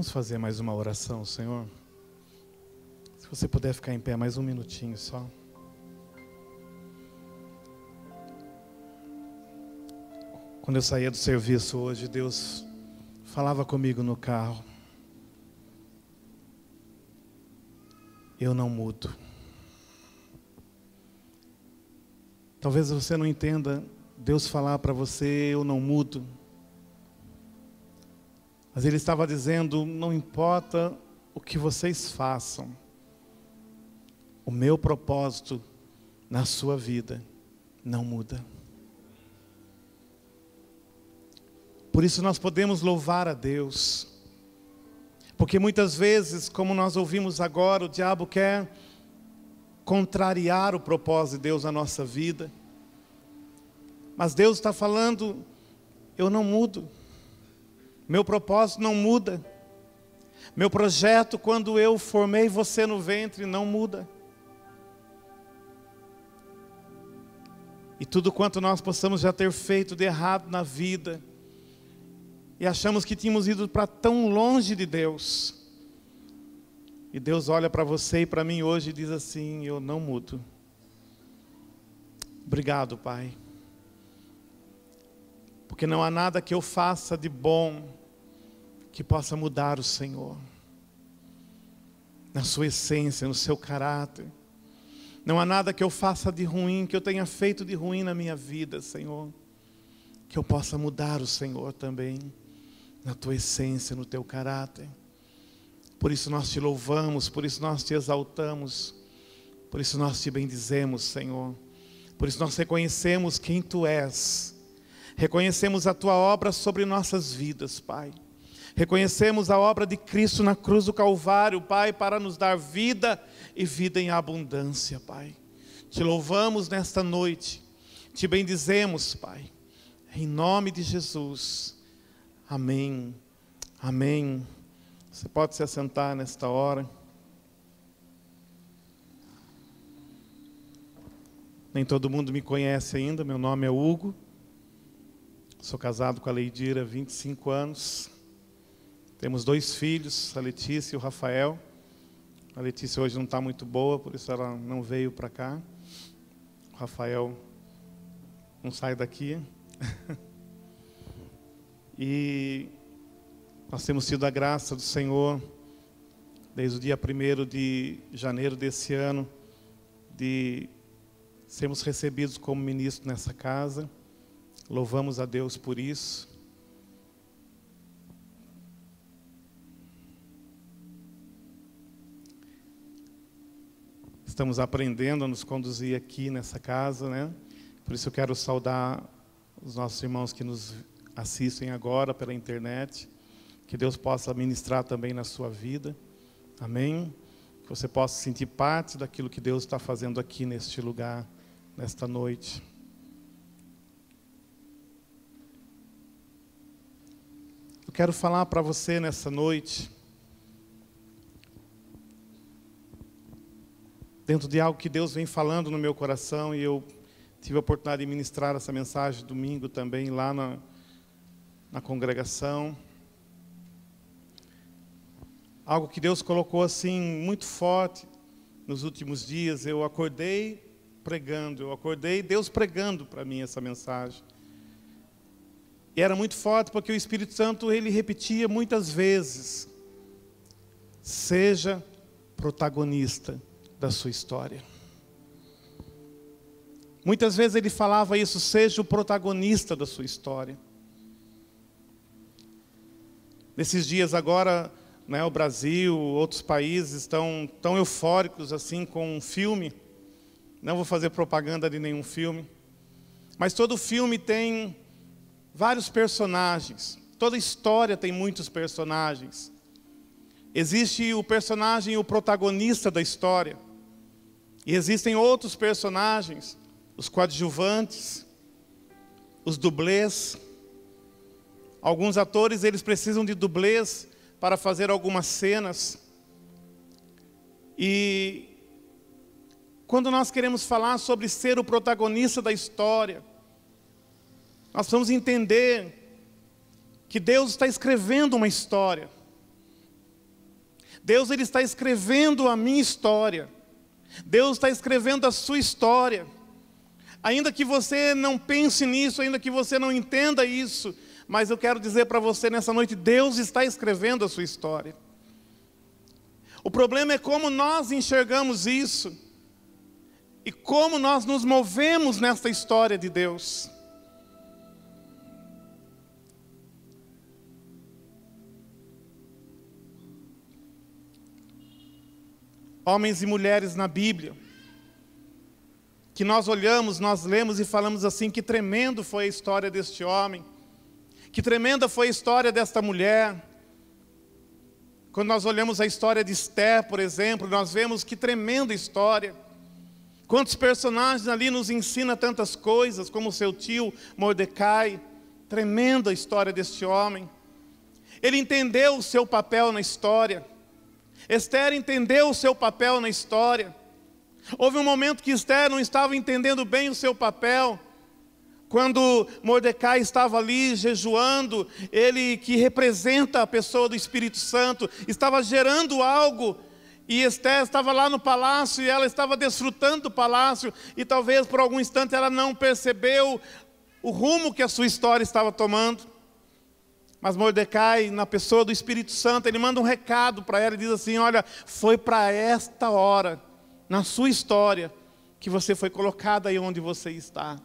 Vamos fazer mais uma oração, Senhor. Se você puder ficar em pé mais um minutinho só. Quando eu saía do serviço hoje, Deus falava comigo no carro. Eu não mudo. Talvez você não entenda Deus falar para você, eu não mudo. Mas Ele estava dizendo, não importa o que vocês façam, o meu propósito na sua vida não muda. Por isso nós podemos louvar a Deus. Porque muitas vezes, como nós ouvimos agora, o diabo quer contrariar o propósito de Deus na nossa vida. Mas Deus está falando, eu não mudo. Meu propósito não muda. Meu projeto, quando eu formei você no ventre, não muda. E tudo quanto nós possamos já ter feito de errado na vida, e achamos que tínhamos ido para tão longe de Deus, e Deus olha para você e para mim hoje e diz assim, eu não mudo. Obrigado, Pai. Porque não há nada que eu faça de bom que possa mudar o Senhor. Na sua essência, no seu caráter. Não há nada que eu faça de ruim, que eu tenha feito de ruim na minha vida, Senhor, que eu possa mudar o Senhor também, na tua essência, no teu caráter. Por isso nós te louvamos, por isso nós te exaltamos, por isso nós te bendizemos, Senhor. Por isso nós reconhecemos quem tu és. Reconhecemos a tua obra sobre nossas vidas, Pai. Reconhecemos a obra de Cristo na cruz do Calvário, Pai, para nos dar vida e vida em abundância, Pai. Te louvamos nesta noite, te bendizemos, Pai, em nome de Jesus. Amém, amém. Você pode se assentar nesta hora. Nem todo mundo me conhece ainda, meu nome é Hugo. Sou casado com a Leidira há 25 anos. Temos 2 filhos, a Letícia e o Rafael. A Letícia hoje não está muito boa, por isso ela não veio para cá. O Rafael não sai daqui. E nós temos tido a graça do Senhor, desde o dia 1º de janeiro desse ano, de sermos recebidos como ministro nessa casa. Louvamos a Deus por isso. Estamos aprendendo a nos conduzir aqui nessa casa, né? Por isso eu quero saudar os nossos irmãos que nos assistem agora pela internet. Que Deus possa ministrar também na sua vida. Amém? Que você possa sentir parte daquilo que Deus está fazendo aqui neste lugar, nesta noite. Eu quero falar para você nessa noite, dentro de algo que Deus vem falando no meu coração, e eu tive a oportunidade de ministrar essa mensagem domingo também lá na congregação. Algo que Deus colocou assim muito forte nos últimos dias. Eu acordei pregando, Deus pregando para mim essa mensagem. E era muito forte porque o Espírito Santo, ele repetia muitas vezes: seja protagonista da sua história. Muitas vezes ele falava isso, seja o protagonista da sua história. Nesses dias agora, né, o Brasil, outros países estão tão eufóricos assim com um filme. Não vou fazer propaganda de nenhum filme, mas todo filme tem vários personagens. Toda história tem muitos personagens. Existe o personagem, o protagonista da história. E existem outros personagens, os coadjuvantes, os dublês. Alguns atores, eles precisam de dublês para fazer algumas cenas. E quando nós queremos falar sobre ser o protagonista da história, nós vamos entender que Deus está escrevendo uma história. Deus, Ele está escrevendo a minha história. Deus está escrevendo a sua história. Ainda que você não pense nisso, ainda que você não entenda isso, mas eu quero dizer para você nessa noite, Deus está escrevendo a sua história. O problema é como nós enxergamos isso e como nós nos movemos nesta história de Deus. Homens e mulheres na Bíblia, que nós olhamos, nós lemos e falamos assim, que tremendo foi a história deste homem, que tremenda foi a história desta mulher. Quando nós olhamos a história de Esther, por exemplo, nós vemos que tremenda história. Quantos personagens ali nos ensina tantas coisas, como seu tio Mordecai. Tremenda a história deste homem. Ele entendeu o seu papel na história. Esther entendeu o seu papel na história. Houve um momento que Esther não estava entendendo bem o seu papel. Quando Mordecai estava ali jejuando, ele que representa a pessoa do Espírito Santo, estava gerando algo, e Esther estava lá no palácio, e ela estava desfrutando do palácio, e talvez por algum instante ela não percebeu o rumo que a sua história estava tomando. Mas Mordecai, na pessoa do Espírito Santo, ele manda um recado para ela e diz assim: olha, foi para esta hora, na sua história, que você foi colocada aí onde você está.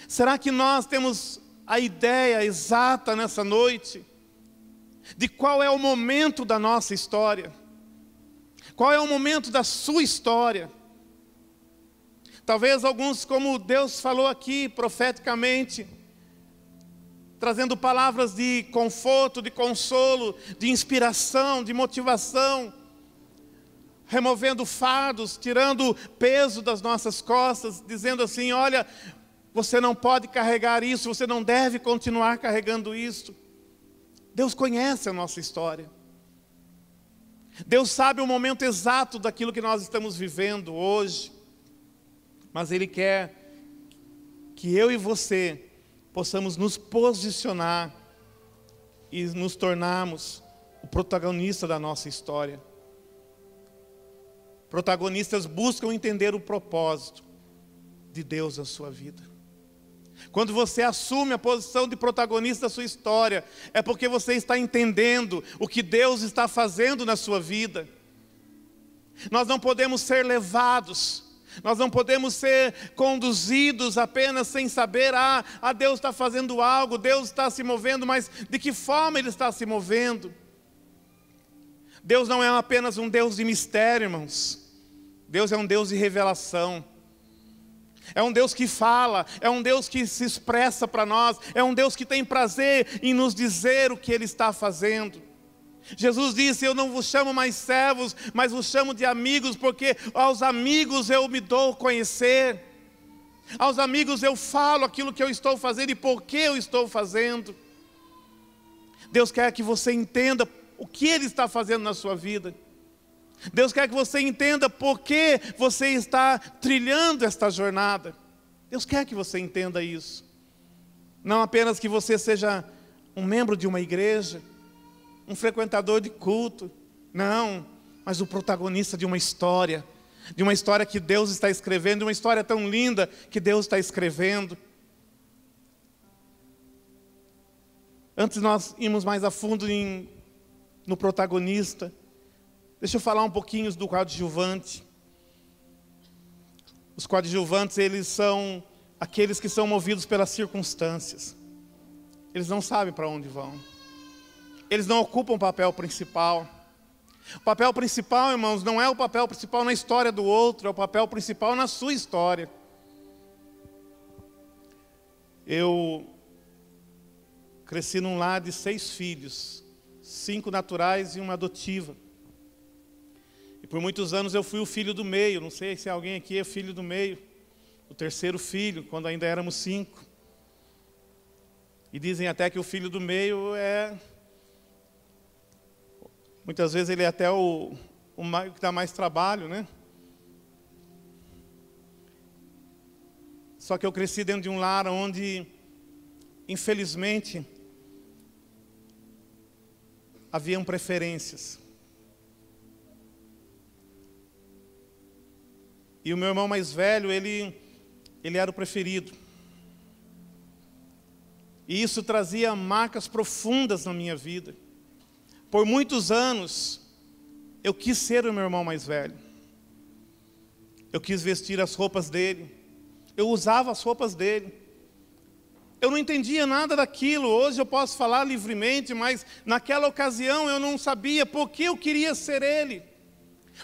Será que nós temos a ideia exata nessa noite de qual é o momento da nossa história? Qual é o momento da sua história? Talvez alguns, como Deus falou aqui profeticamente, trazendo palavras de conforto, de consolo, de inspiração, de motivação, removendo fardos, tirando peso das nossas costas, dizendo assim: olha, você não pode carregar isso, você não deve continuar carregando isso. Deus conhece a nossa história. Deus sabe o momento exato daquilo que nós estamos vivendo hoje. Mas Ele quer que eu e você possamos nos posicionar e nos tornarmos o protagonista da nossa história. Protagonistas buscam entender o propósito de Deus na sua vida. Quando você assume a posição de protagonista da sua história, é porque você está entendendo o que Deus está fazendo na sua vida. Nós não podemos ser levados, nós não podemos ser conduzidos apenas sem saber, Deus está fazendo algo, Deus está se movendo, mas de que forma Ele está se movendo? Deus não é apenas um Deus de mistério, irmãos. Deus é um Deus de revelação. É um Deus que fala, é um Deus que se expressa para nós, é um Deus que tem prazer em nos dizer o que Ele está fazendo. Jesus disse: eu não vos chamo mais servos, mas vos chamo de amigos, porque aos amigos eu me dou a conhecer. Aos amigos eu falo aquilo que eu estou fazendo e por que eu estou fazendo. Deus quer que você entenda o que Ele está fazendo na sua vida. Deus quer que você entenda por que você está trilhando esta jornada. Deus quer que você entenda isso. Não apenas que você seja um membro de uma igreja, um frequentador de culto. Não, mas o protagonista de uma história que Deus está escrevendo, de uma história tão linda que Deus está escrevendo. Antes de nós irmos mais a fundo no protagonista, deixa eu falar um pouquinho do coadjuvante. Os coadjuvantes, eles são aqueles que são movidos pelas circunstâncias. Eles não sabem para onde vão. Eles não ocupam o papel principal. O papel principal, irmãos, não é o papel principal na história do outro, é o papel principal na sua história. Eu cresci num lar de 6 filhos, 5 naturais e uma adotiva. E por muitos anos eu fui o filho do meio. Não sei se alguém aqui é filho do meio. O terceiro filho, quando ainda éramos 5. E dizem até que o filho do meio muitas vezes ele é até o que dá mais trabalho, né? Só que eu cresci dentro de um lar onde, infelizmente, haviam preferências. E o meu irmão mais velho, ele era o preferido. E isso trazia marcas profundas na minha vida. Por muitos anos, eu quis ser o meu irmão mais velho. Eu quis vestir as roupas dele. Eu usava as roupas dele. Eu não entendia nada daquilo. Hoje eu posso falar livremente, mas naquela ocasião eu não sabia por que eu queria ser ele.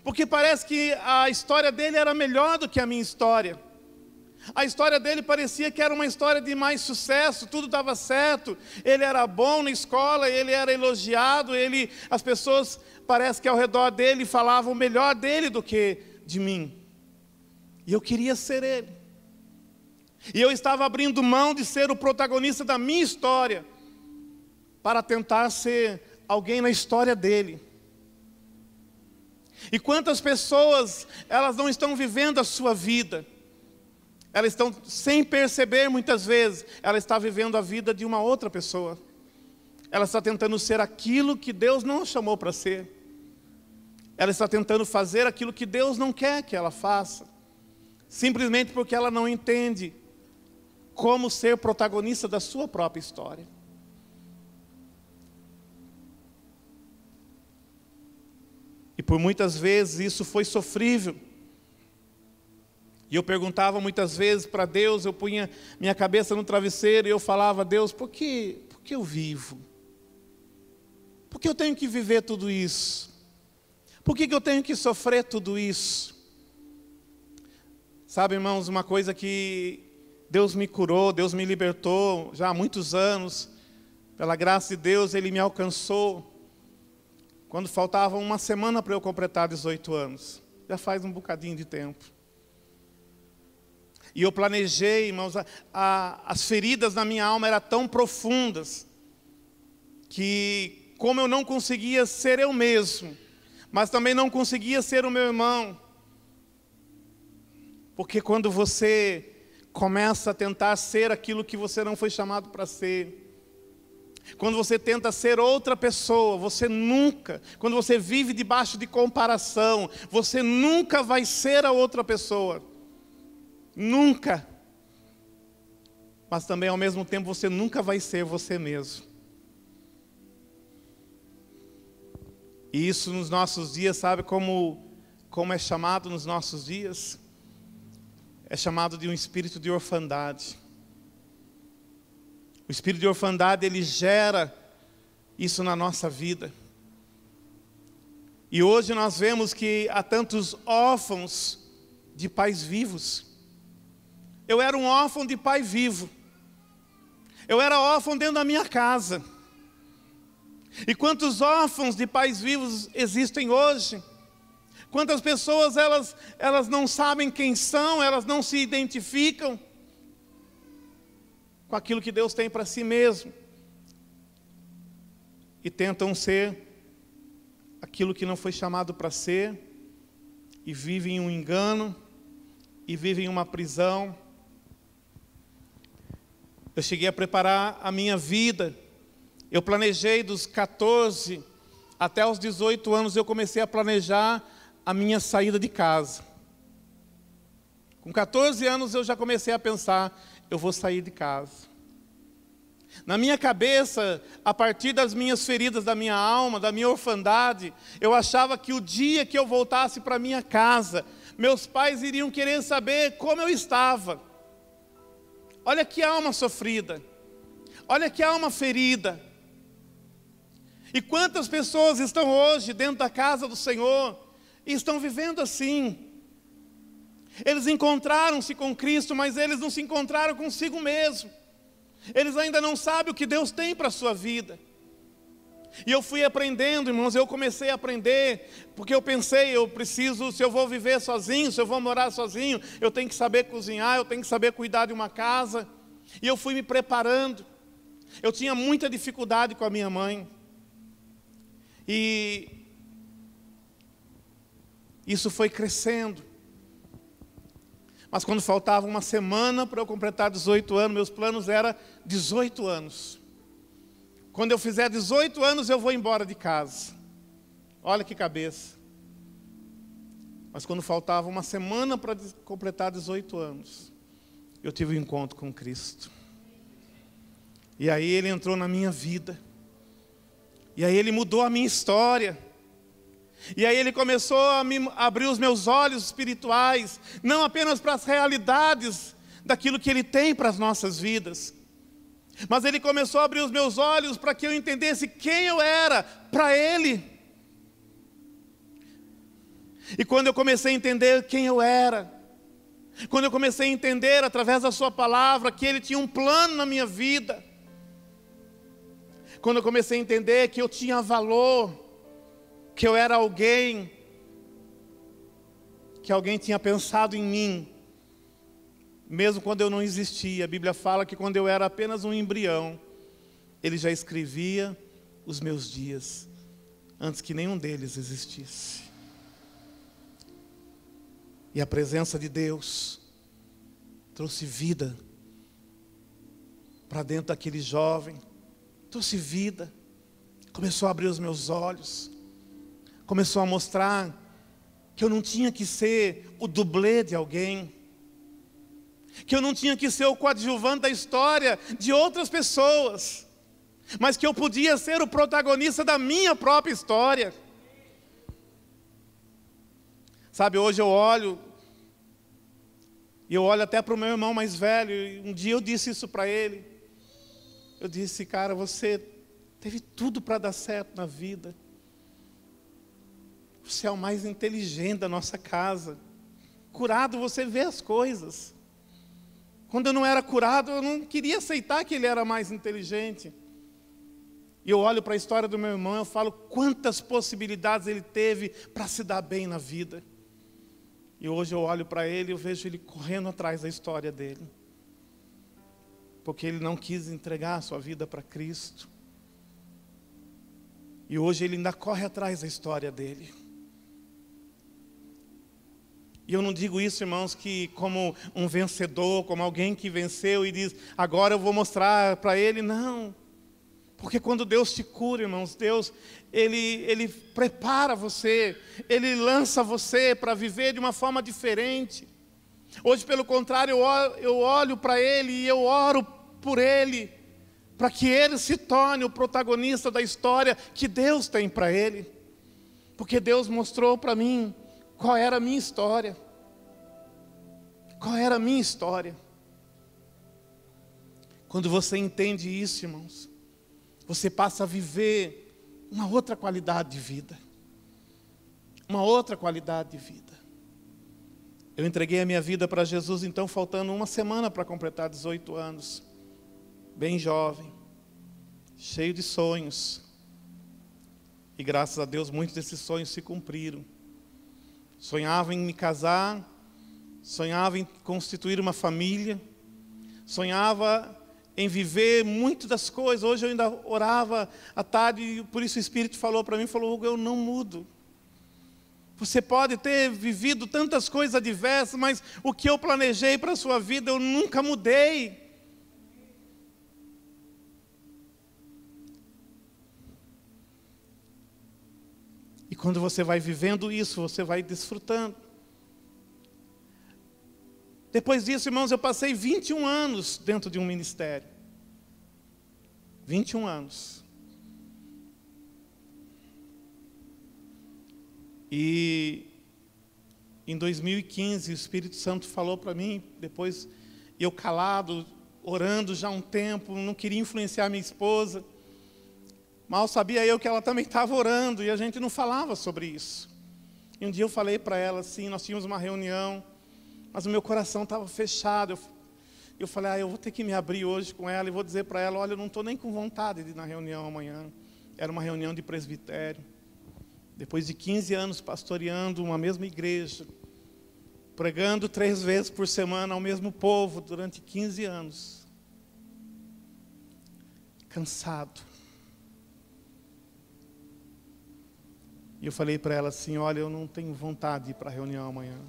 Porque parece que a história dele era melhor do que a minha história. A história dele parecia que era uma história de mais sucesso, tudo dava certo. Ele era bom na escola, ele era elogiado, as pessoas, parece que ao redor dele falavam melhor dele do que de mim. E eu queria ser ele. E eu estava abrindo mão de ser o protagonista da minha história para tentar ser alguém na história dele. E quantas pessoas, elas não estão vivendo a sua vida. Elas estão, sem perceber muitas vezes, ela está vivendo a vida de uma outra pessoa. Ela está tentando ser aquilo que Deus não a chamou para ser. Ela está tentando fazer aquilo que Deus não quer que ela faça. Simplesmente porque ela não entende como ser protagonista da sua própria história. E por muitas vezes isso foi sofrível. E eu perguntava muitas vezes para Deus, eu punha minha cabeça no travesseiro e eu falava: Deus, por que eu vivo? Por que eu tenho que viver tudo isso? Por que eu tenho que sofrer tudo isso? Sabe, irmãos, uma coisa que Deus me curou, Deus me libertou já há muitos anos. Pela graça de Deus, Ele me alcançou quando faltava uma semana para eu completar 18 anos. Já faz um bocadinho de tempo. E eu planejei, irmãos, as feridas na minha alma eram tão profundas, que como eu não conseguia ser eu mesmo, mas também não conseguia ser o meu irmão. Porque quando você começa a tentar ser aquilo que você não foi chamado para ser, quando você tenta ser outra pessoa, quando você vive debaixo de comparação, você nunca vai ser a outra pessoa. Nunca. Mas também ao mesmo tempo você nunca vai ser você mesmo. E isso nos nossos dias, sabe como é chamado nos nossos dias? É chamado de um espírito de orfandade. O espírito de orfandade, ele gera isso na nossa vida. E hoje nós vemos que há tantos órfãos de pais vivos. Eu era um órfão de pai vivo. Eu era órfão dentro da minha casa. E quantos órfãos de pais vivos existem hoje? Quantas pessoas elas não sabem quem são, elas não se identificam com aquilo que Deus tem para si mesmo. E tentam ser aquilo que não foi chamado para ser. E vivem um engano. E vivem uma prisão. Eu cheguei a preparar a minha vida. Eu planejei dos 14 até os 18 anos, eu comecei a planejar a minha saída de casa. Com 14 anos eu já comecei a pensar: eu vou sair de casa. Na minha cabeça, a partir das minhas feridas da minha alma, da minha orfandade, eu achava que o dia que eu voltasse para minha casa, meus pais iriam querer saber como eu estava. Olha que alma sofrida. Olha que alma ferida. E quantas pessoas estão hoje dentro da casa do Senhor e estão vivendo assim. Eles encontraram-se com Cristo, mas eles não se encontraram consigo mesmo. Eles ainda não sabem o que Deus tem para a sua vida. E eu fui aprendendo, irmãos, eu comecei a aprender, porque eu pensei, se eu vou viver sozinho, se eu vou morar sozinho, eu tenho que saber cozinhar, eu tenho que saber cuidar de uma casa. E eu fui me preparando. Eu tinha muita dificuldade com a minha mãe. E isso foi crescendo. Mas quando faltava uma semana para eu completar 18 anos, meus planos eram 18 anos. Quando eu fizer 18 anos, eu vou embora de casa. Olha que cabeça. Mas quando faltava uma semana para completar 18 anos, eu tive um encontro com Cristo. E aí Ele entrou na minha vida. E aí Ele mudou a minha história. E aí Ele começou a abrir os meus olhos espirituais, não apenas para as realidades daquilo que Ele tem para as nossas vidas, mas Ele começou a abrir os meus olhos para que eu entendesse quem eu era para Ele. E quando eu comecei a entender quem eu era, quando eu comecei a entender através da Sua palavra que Ele tinha um plano na minha vida, quando eu comecei a entender que eu tinha valor, que eu era alguém, que alguém tinha pensado em mim, mesmo quando eu não existia. A Bíblia fala que quando eu era apenas um embrião, Ele já escrevia os meus dias, antes que nenhum deles existisse. E a presença de Deus trouxe vida para dentro daquele jovem, trouxe vida, começou a abrir os meus olhos, começou a mostrar que eu não tinha que ser o dublê de alguém, que eu não tinha que ser o coadjuvante da história de outras pessoas, mas que eu podia ser o protagonista da minha própria história. Sabe, hoje eu olho, e eu olho até para o meu irmão mais velho, e um dia eu disse isso para ele. Eu disse: cara, você teve tudo para dar certo na vida. Você é o mais inteligente da nossa casa. Curado, você vê as coisas. Quando eu não era curado, eu não queria aceitar que ele era mais inteligente. E eu olho para a história do meu irmão, eu falo quantas possibilidades ele teve para se dar bem na vida. E hoje eu olho para ele e eu vejo ele correndo atrás da história dele. Porque ele não quis entregar a sua vida para Cristo. E hoje ele ainda corre atrás da história dele. E eu não digo isso, irmãos, que como um vencedor, como alguém que venceu e diz: agora eu vou mostrar para ele. Não. Porque quando Deus te cura, irmãos, Deus, Ele prepara você, Ele lança você para viver de uma forma diferente. Hoje, pelo contrário, eu olho para Ele e eu oro por Ele, para que Ele se torne o protagonista da história que Deus tem para Ele. Porque Deus mostrou para mim qual era a minha história. Qual era a minha história? Quando você entende isso, irmãos, você passa a viver uma outra qualidade de vida. Uma outra qualidade de vida. Eu entreguei a minha vida para Jesus, então, faltando uma semana para completar 18 anos. Bem jovem, cheio de sonhos. E graças a Deus, muitos desses sonhos se cumpriram. Sonhava em me casar, sonhava em constituir uma família, sonhava em viver muito das coisas. Hoje eu ainda orava à tarde, e por isso o Espírito falou para mim, falou: Hugo, eu não mudo. Você pode ter vivido tantas coisas adversas, mas o que eu planejei para a sua vida, eu nunca mudei. E quando você vai vivendo isso, você vai desfrutando. Depois disso, irmãos, eu passei 21 anos dentro de um ministério. 21 anos. E em 2015, o Espírito Santo falou para mim, depois eu calado, orando já há um tempo, não queria influenciar minha esposa. Mal sabia eu que ela também estava orando, e a gente não falava sobre isso. E um dia eu falei para ela assim, nós tínhamos uma reunião, mas o meu coração estava fechado. Eu falei: eu vou ter que me abrir hoje com ela e vou dizer para ela: olha, eu não estou nem com vontade de ir na reunião amanhã. Era uma reunião de presbitério. Depois de 15 anos pastoreando uma mesma igreja, pregando 3 vezes por semana ao mesmo povo durante 15 anos. Cansado. E eu falei para ela assim: olha, eu não tenho vontade de ir para a reunião amanhã.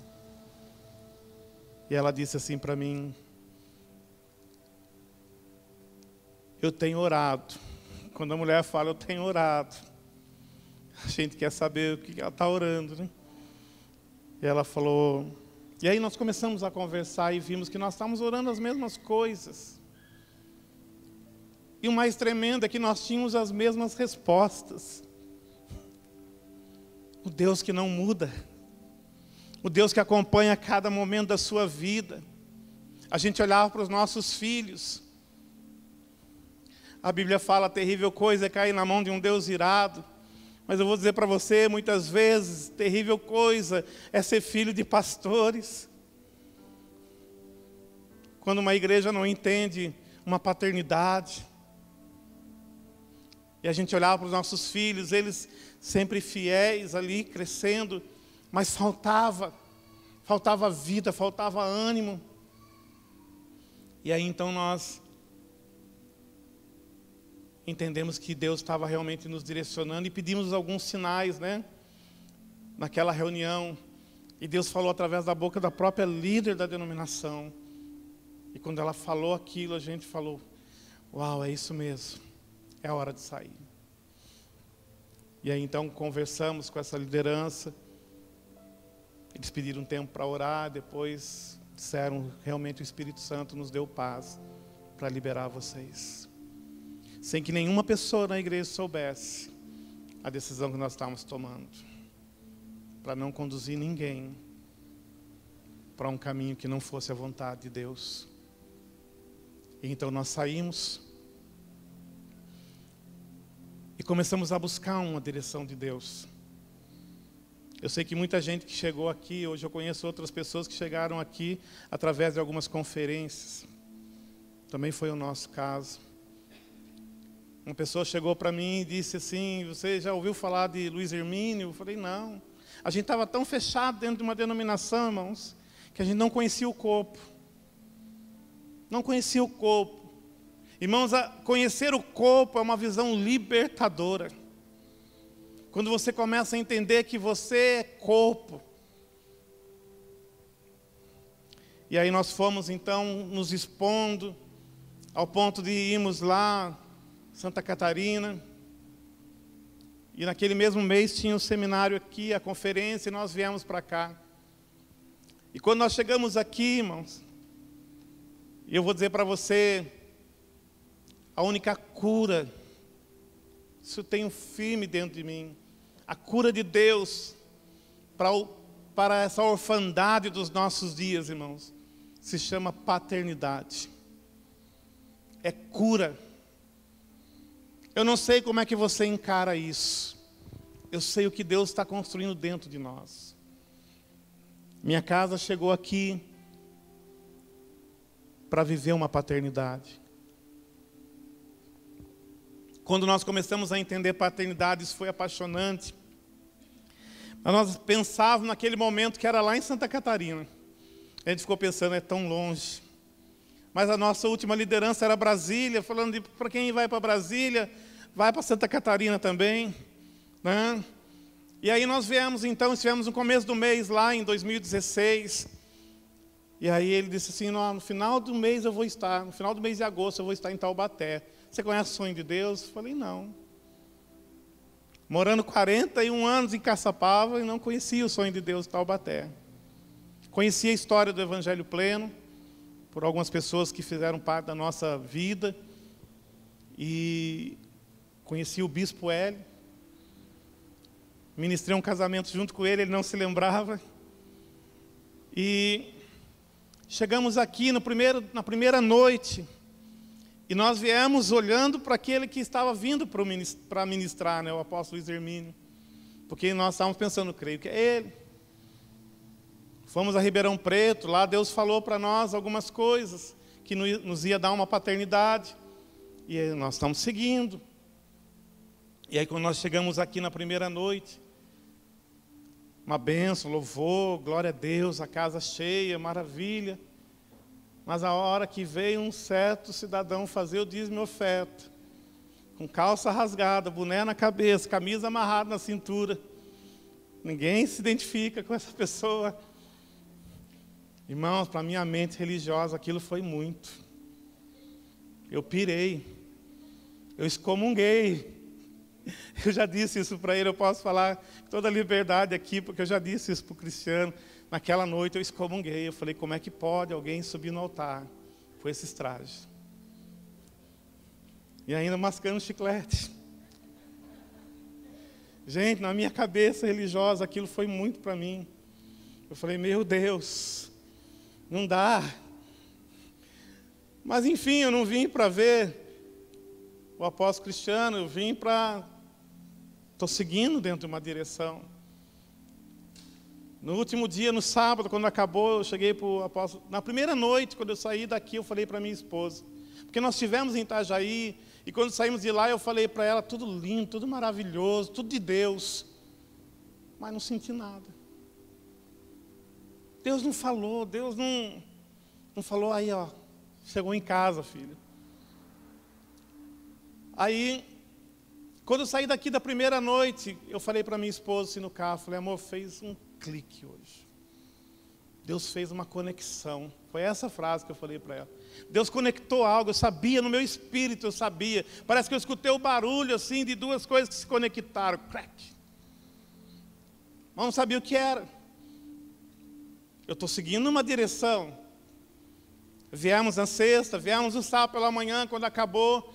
E ela disse assim para mim: eu tenho orado. Quando a mulher fala, eu tenho orado, a gente quer saber o que ela está orando, né? E ela falou... E aí nós começamos a conversar e vimos que nós estávamos orando as mesmas coisas. E o mais tremendo é que nós tínhamos as mesmas respostas. O Deus que não muda. O Deus que acompanha cada momento da sua vida. A gente olhava para os nossos filhos. A Bíblia fala: a terrível coisa é cair na mão de um Deus irado. Mas eu vou dizer para você, muitas vezes, terrível coisa é ser filho de pastores. Quando uma igreja não entende uma paternidade. E a gente olhava para os nossos filhos, eles sempre fiéis ali, crescendo, mas faltava vida, faltava ânimo. E aí então nós entendemos que Deus estava realmente nos direcionando e pedimos alguns sinais, né? Naquela reunião. E Deus falou através da boca da própria líder da denominação. E quando ela falou aquilo, a gente falou: uau, é isso mesmo. É a hora de sair. E aí então conversamos com essa liderança. Eles pediram um tempo para orar, depois disseram: realmente o Espírito Santo nos deu paz para liberar vocês. Sem que nenhuma pessoa na igreja soubesse a decisão que nós estávamos tomando. Para não conduzir ninguém para um caminho que não fosse a vontade de Deus. E então nós saímos e começamos a buscar uma direção de Deus. Eu sei que muita gente que chegou aqui, hoje eu conheço outras pessoas que chegaram aqui através de algumas conferências. Também foi o nosso caso. Uma pessoa chegou para mim e disse assim: você já ouviu falar de Luiz Hermínio? Eu falei: não. A gente estava tão fechado dentro de uma denominação, irmãos, que a gente não conhecia o corpo. Não conhecia o corpo. Irmãos, conhecer o corpo é uma visão libertadora. Quando você começa a entender que você é corpo. E aí nós fomos então nos expondo, ao ponto de irmos lá, Santa Catarina. E naquele mesmo mês tinha um seminário aqui, a conferência, e nós viemos para cá. E quando nós chegamos aqui, irmãos, e eu vou dizer para você, a única cura, isso eu tenho firme dentro de mim, a cura de Deus para essa orfandade dos nossos dias, irmãos, se chama paternidade. É cura. Eu não sei como é que você encara isso. Eu sei o que Deus está construindo dentro de nós. Minha casa chegou aqui para viver uma paternidade. Quando nós começamos a entender paternidade, isso foi apaixonante. Mas nós pensávamos naquele momento que era lá em Santa Catarina. A gente ficou pensando: é tão longe. Mas a nossa última liderança era Brasília, falando para quem vai para Brasília, vai para Santa Catarina também, né? E aí nós viemos então, estivemos no começo do mês lá em 2016. E aí ele disse assim: no final do mês eu vou estar, no final do mês de agosto eu vou estar em Taubaté. Você conhece o Sonho de Deus? Eu falei: não. Morando 41 anos em Caçapava e não conhecia o Sonho de Deus em Taubaté. Conhecia a história do Evangelho Pleno, por algumas pessoas que fizeram parte da nossa vida. E conheci o Bispo Hélio. Ministrei um casamento junto com ele, ele não se lembrava. E chegamos aqui na primeira noite. E nós viemos olhando para aquele que estava vindo para ministrar, né, o apóstolo Luiz Hermínio. Porque nós estávamos pensando, creio que é ele. Fomos a Ribeirão Preto, lá Deus falou para nós algumas coisas, que nos ia dar uma paternidade. E aí nós estamos seguindo. E aí quando nós chegamos aqui na primeira noite, uma bênção, louvor, glória a Deus, a casa cheia, maravilha. Mas a hora que veio um certo cidadão fazer o dízimo e oferta, com calça rasgada, boné na cabeça, camisa amarrada na cintura, ninguém se identifica com essa pessoa. Irmãos, para minha mente religiosa aquilo foi muito. Eu pirei, eu excomunguei. Eu já disse isso para ele, eu posso falar com toda a liberdade aqui, porque eu já disse isso para o Cristiano. Naquela noite eu excomunguei. Eu falei, como é que pode alguém subir no altar com esses trajes? E ainda mascando chiclete. Gente, na minha cabeça religiosa, aquilo foi muito para mim. Eu falei, meu Deus, não dá. Mas enfim, eu não vim para ver o apóstolo Cristiano, eu vim para... Estou seguindo dentro de uma direção. No último dia, no sábado, quando acabou, eu cheguei para o apóstolo. Na primeira noite, quando eu saí daqui, eu falei para minha esposa. Porque nós estivemos em Itajaí, e quando saímos de lá, eu falei para ela, tudo lindo, tudo maravilhoso, tudo de Deus. Mas não senti nada. Deus não falou, Deus não falou, aí ó, chegou em casa, filho. Aí, quando eu saí daqui da primeira noite, eu falei para minha esposa assim no carro, falei, amor, fez um clique hoje. Deus fez uma conexão. Foi essa frase que eu falei para ela. Deus conectou algo, eu sabia, no meu espírito eu sabia. Parece que eu escutei o barulho assim de duas coisas que se conectaram. Crack. Mas não sabia o que era. Eu estou seguindo uma direção. Viemos na sexta, viemos no sábado pela manhã, quando acabou.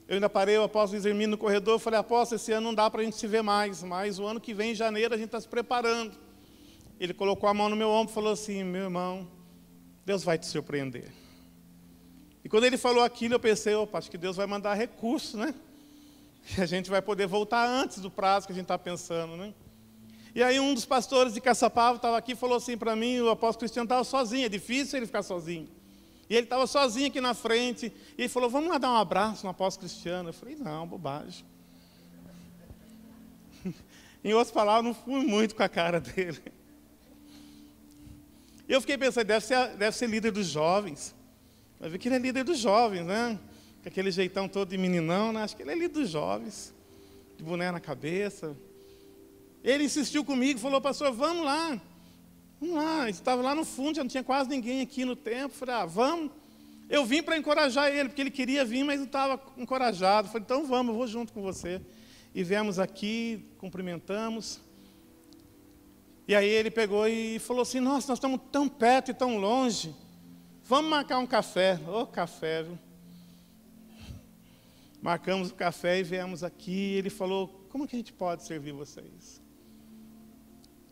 Eu ainda parei o apóstolo Luiz Hermínio no corredor, falei, apóstolo, esse ano não dá para a gente se ver mais, mas o ano que vem, em janeiro, a gente está se preparando. Ele colocou a mão no meu ombro e falou assim, meu irmão, Deus vai te surpreender. E quando ele falou aquilo, eu pensei, opa, acho que Deus vai mandar recurso, né? E a gente vai poder voltar antes do prazo que a gente está pensando, né? E aí um dos pastores de Caçapava estava aqui e falou assim para mim, o apóstolo Cristiano estava sozinho, é difícil ele ficar sozinho. E ele estava sozinho aqui na frente, e ele falou, vamos lá dar um abraço no apóstolo Cristiano. Eu falei, não, bobagem. Em outras palavras, não fui muito com a cara dele. E eu fiquei pensando, deve ser líder dos jovens. Vai ver que ele é líder dos jovens, né? Com aquele jeitão todo de meninão, né? Acho que ele é líder dos jovens. De boné na cabeça. Ele insistiu comigo, falou, pastor, vamos lá. Vamos lá. Estava lá no fundo, já não tinha quase ninguém aqui no templo. Falei, vamos. Eu vim para encorajar ele, porque ele queria vir, mas não estava encorajado. Falei, então vamos, eu vou junto com você. E viemos aqui, cumprimentamos. E aí ele pegou e falou assim, nossa, nós estamos tão perto e tão longe. Vamos marcar um café. Ô, café, viu? Marcamos o café e viemos aqui. Ele falou, como que a gente pode servir vocês?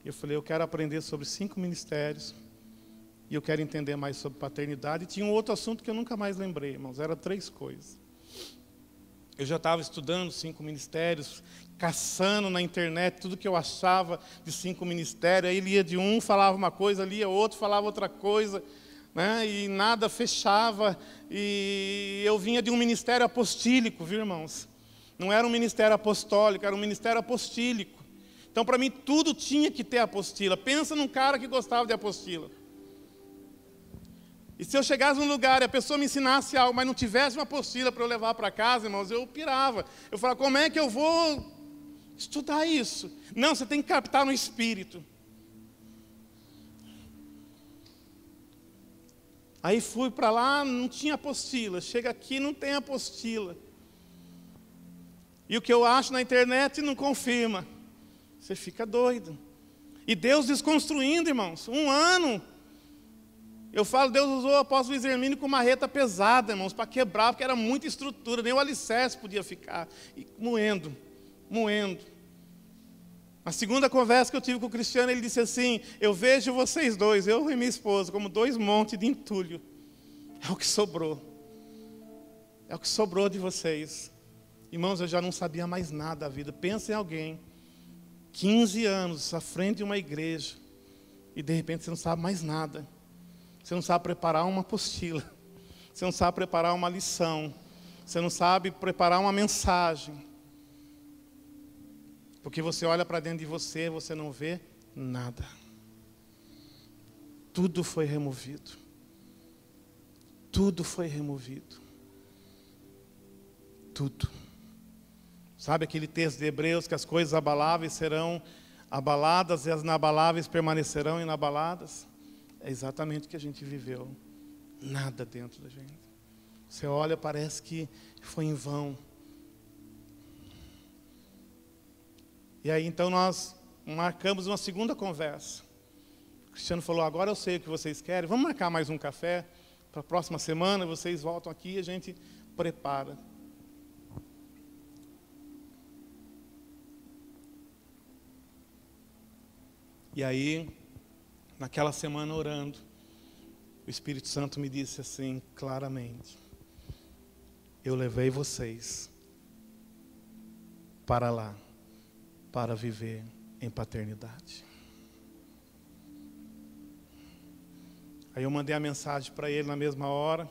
Eu falei, eu quero aprender sobre 5 ministérios. E eu quero entender mais sobre paternidade. E tinha um outro assunto que eu nunca mais lembrei, irmãos. Eram 3 coisas. Eu já estava estudando 5 ministérios, caçando na internet tudo que eu achava de 5 ministérios. Aí lia de um, falava uma coisa, lia outro, falava outra coisa, né? E nada fechava. E eu vinha de um ministério apostílico, viu, irmãos? Não era um ministério apostólico, era um ministério apostílico. Então, para mim, tudo tinha que ter apostila. Pensa num cara que gostava de apostila. E se eu chegasse num lugar e a pessoa me ensinasse algo, mas não tivesse uma apostila para eu levar para casa, irmãos, eu pirava. Eu falava, como é que eu vou estudar isso? Não, você tem que captar no espírito. Aí fui para lá, não tinha apostila. Chega aqui, não tem apostila. E o que eu acho na internet não confirma. Você fica doido. E Deus desconstruindo, irmãos. 1 ano. Eu falo, Deus usou o apóstolo Luiz Hermínio com marreta pesada, irmãos, para quebrar, porque era muita estrutura, nem o alicerce podia ficar. E moendo. A segunda conversa que eu tive com o Cristiano, ele disse assim, eu vejo vocês dois, eu e minha esposa, como 2 montes de entulho. É o que sobrou. É o que sobrou de vocês. Irmãos, eu já não sabia mais nada da vida. Pensa em alguém, 15 anos, à frente de uma igreja, e de repente você não sabe mais nada. Você não sabe preparar uma apostila. Você não sabe preparar uma lição. Você não sabe preparar uma mensagem. Porque você olha para dentro de você, você não vê nada. Tudo foi removido. Tudo foi removido. Tudo. Sabe aquele texto de Hebreus que as coisas abaláveis serão abaladas e as inabaláveis permanecerão inabaladas? É exatamente o que a gente viveu. Nada dentro da gente. Você olha, parece que foi em vão. E aí então nós marcamos uma segunda conversa. Cristiano falou, agora eu sei o que vocês querem, vamos marcar mais um café para a próxima semana, vocês voltam aqui e a gente prepara. E aí, naquela semana orando, o Espírito Santo me disse assim, claramente, eu levei vocês para lá, para viver em paternidade. Aí eu mandei a mensagem para ele na mesma hora.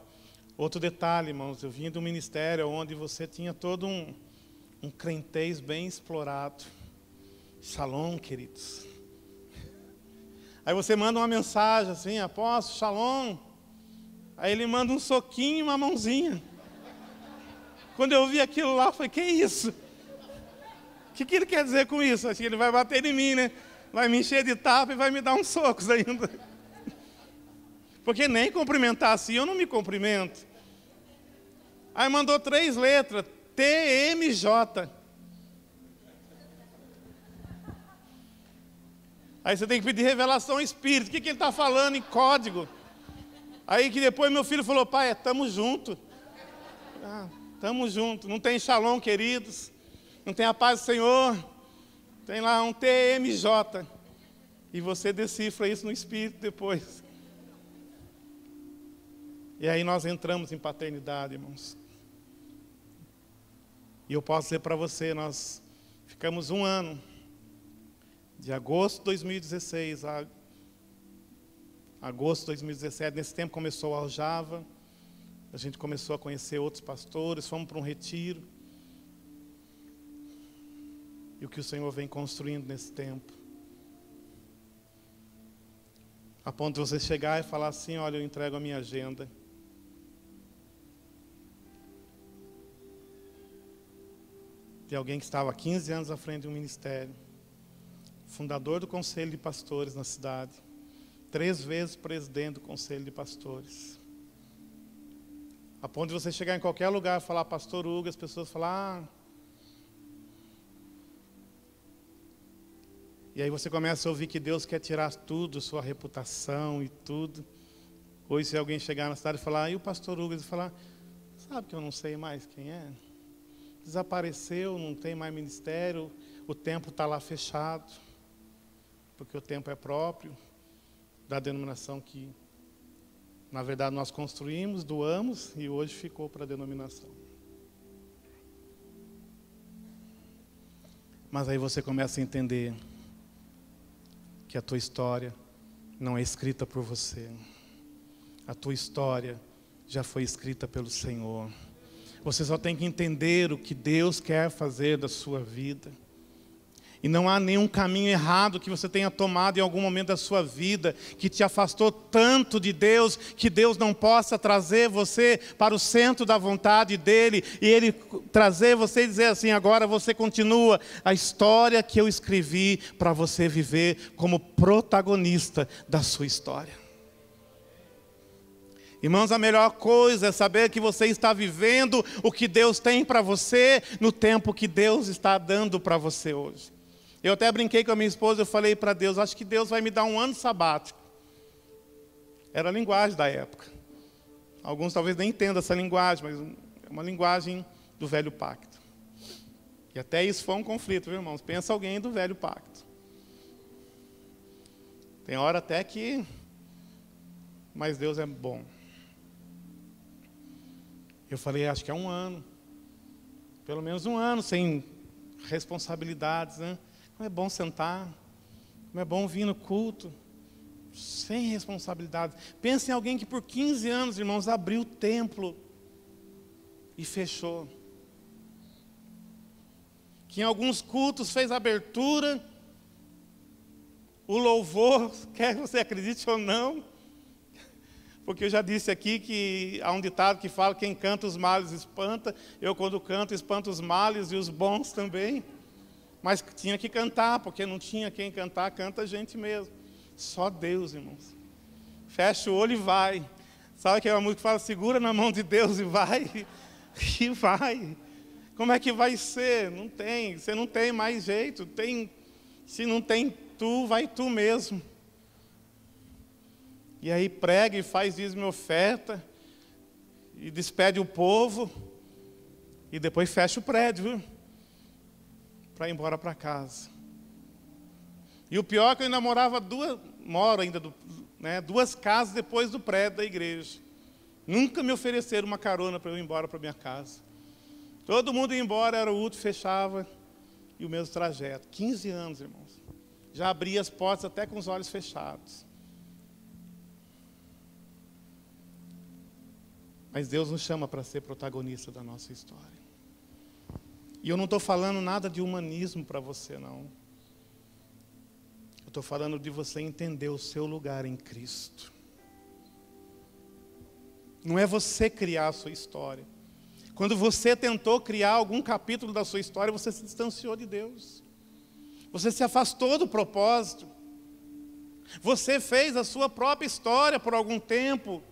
Outro detalhe, irmãos, eu vim do ministério onde você tinha todo um crentez bem explorado. Shalom, queridos. Aí você manda uma mensagem assim, apóstolo, shalom. Aí ele manda um soquinho e uma mãozinha. Quando eu vi aquilo lá, eu falei, que isso? O que ele quer dizer com isso? Acho que ele vai bater em mim, né? Vai me encher de tapa e vai me dar uns socos ainda. Porque nem cumprimentar assim, eu não me cumprimento. Aí mandou 3 letras, TMJ. Aí você tem que pedir revelação ao Espírito. O que ele está falando em código? Aí que depois meu filho falou, pai, estamos juntos. Estamos juntos. Não tem shalom, queridos. Não tem a paz do Senhor. Tem lá um TMJ. E você decifra isso no Espírito depois. E aí nós entramos em paternidade, irmãos. E eu posso dizer para você, nós ficamos 1 ano, de agosto de 2016 a agosto de 2017, nesse tempo começou a Aljava, a gente começou a conhecer outros pastores, fomos para um retiro. E o que o Senhor vem construindo nesse tempo. A ponto de você chegar e falar assim, olha, eu entrego a minha agenda. De alguém que estava há 15 anos à frente de um ministério, fundador do conselho de pastores na cidade, 3 vezes presidente do conselho de pastores. A ponto de você chegar em qualquer lugar e falar, pastor Hugo, as pessoas falam, E aí você começa a ouvir que Deus quer tirar tudo, sua reputação e tudo. Hoje se alguém chegar na cidade e falar, e o pastor Hugo, ele falar, sabe que eu não sei mais quem é? Desapareceu, não tem mais ministério, o templo está lá fechado, porque o templo é próprio da denominação que, na verdade, nós construímos, doamos e hoje ficou para a denominação. Mas aí você começa a entender que a tua história não é escrita por você. A tua história já foi escrita pelo Senhor. Você só tem que entender o que Deus quer fazer da sua vida. E não há nenhum caminho errado que você tenha tomado em algum momento da sua vida, que te afastou tanto de Deus, que Deus não possa trazer você para o centro da vontade dEle, e Ele trazer você e dizer assim, agora você continua a história que eu escrevi para você viver como protagonista da sua história. Irmãos, a melhor coisa é saber que você está vivendo o que Deus tem para você, no tempo que Deus está dando para você hoje. Eu até brinquei com a minha esposa, eu falei para Deus, acho que Deus vai me dar um ano sabático. Era a linguagem da época. Alguns talvez nem entendam essa linguagem, mas é uma linguagem do velho pacto. E até isso foi um conflito, viu, irmãos? Pensa alguém do velho pacto. Tem hora até que... Mas Deus é bom. Eu falei, acho que é um ano. Pelo menos um ano sem responsabilidades, né? Como é bom sentar, como é bom vir no culto, sem responsabilidade. Pense em alguém que por 15 anos, irmãos, abriu o templo e fechou. Que em alguns cultos fez abertura, o louvor, quer você acredite ou não, porque eu já disse aqui que há um ditado que fala, quem canta os males espanta, eu quando canto espanto os males e os bons também. Mas tinha que cantar, porque não tinha quem cantar, canta a gente mesmo. Só Deus, irmãos. Fecha o olho e vai. Sabe aquela música que fala, segura na mão de Deus e vai? E vai. Como é que vai ser? Não tem, você não tem mais jeito. Se não tem tu, vai tu mesmo. E aí prega e faz dízimo e oferta, e despede o povo, e depois fecha o prédio, viu? Para ir embora para casa. E o pior é que eu ainda moro ainda, duas casas depois do prédio da igreja. Nunca me ofereceram uma carona para eu ir embora para minha casa. Todo mundo ia embora, era o último, fechava, e o mesmo trajeto. 15 anos, irmãos. Já abria as portas até com os olhos fechados. Mas Deus nos chama para ser protagonista da nossa história. E eu não estou falando nada de humanismo para você, não. Eu estou falando de você entender o seu lugar em Cristo. Não é você criar a sua história. Quando você tentou criar algum capítulo da sua história, você se distanciou de Deus. Você se afastou do propósito. Você fez a sua própria história por algum tempo.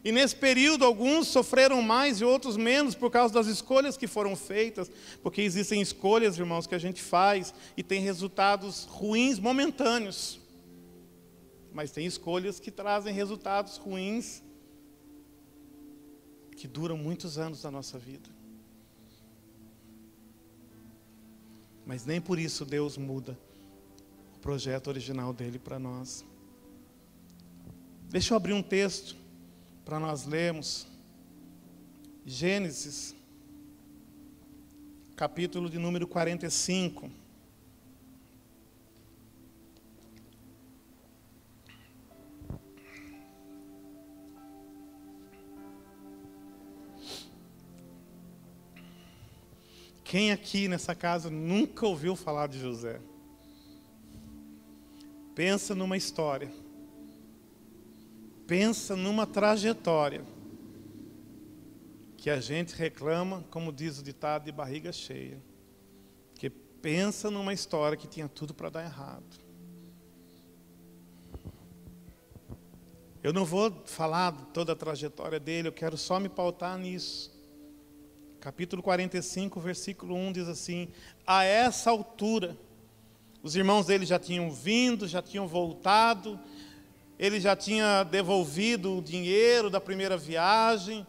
E nesse período, alguns sofreram mais e outros menos por causa das escolhas que foram feitas. Porque existem escolhas, irmãos, que a gente faz e tem resultados ruins momentâneos. Mas tem escolhas que trazem resultados ruins que duram muitos anos da nossa vida. Mas nem por isso Deus muda o projeto original dele para nós. Deixa eu abrir um texto para nós lermos. Gênesis, capítulo de número 45. Quem aqui nessa casa nunca ouviu falar de José? Pensa numa história. Pensa numa trajetória que a gente reclama, como diz o ditado, de barriga cheia. Porque pensa numa história que tinha tudo para dar errado. Eu não vou falar de toda a trajetória dele, eu quero só me pautar nisso. Capítulo 45, versículo 1 diz assim: a essa altura, os irmãos dele já tinham vindo, já tinham voltado, ele já tinha devolvido o dinheiro da primeira viagem,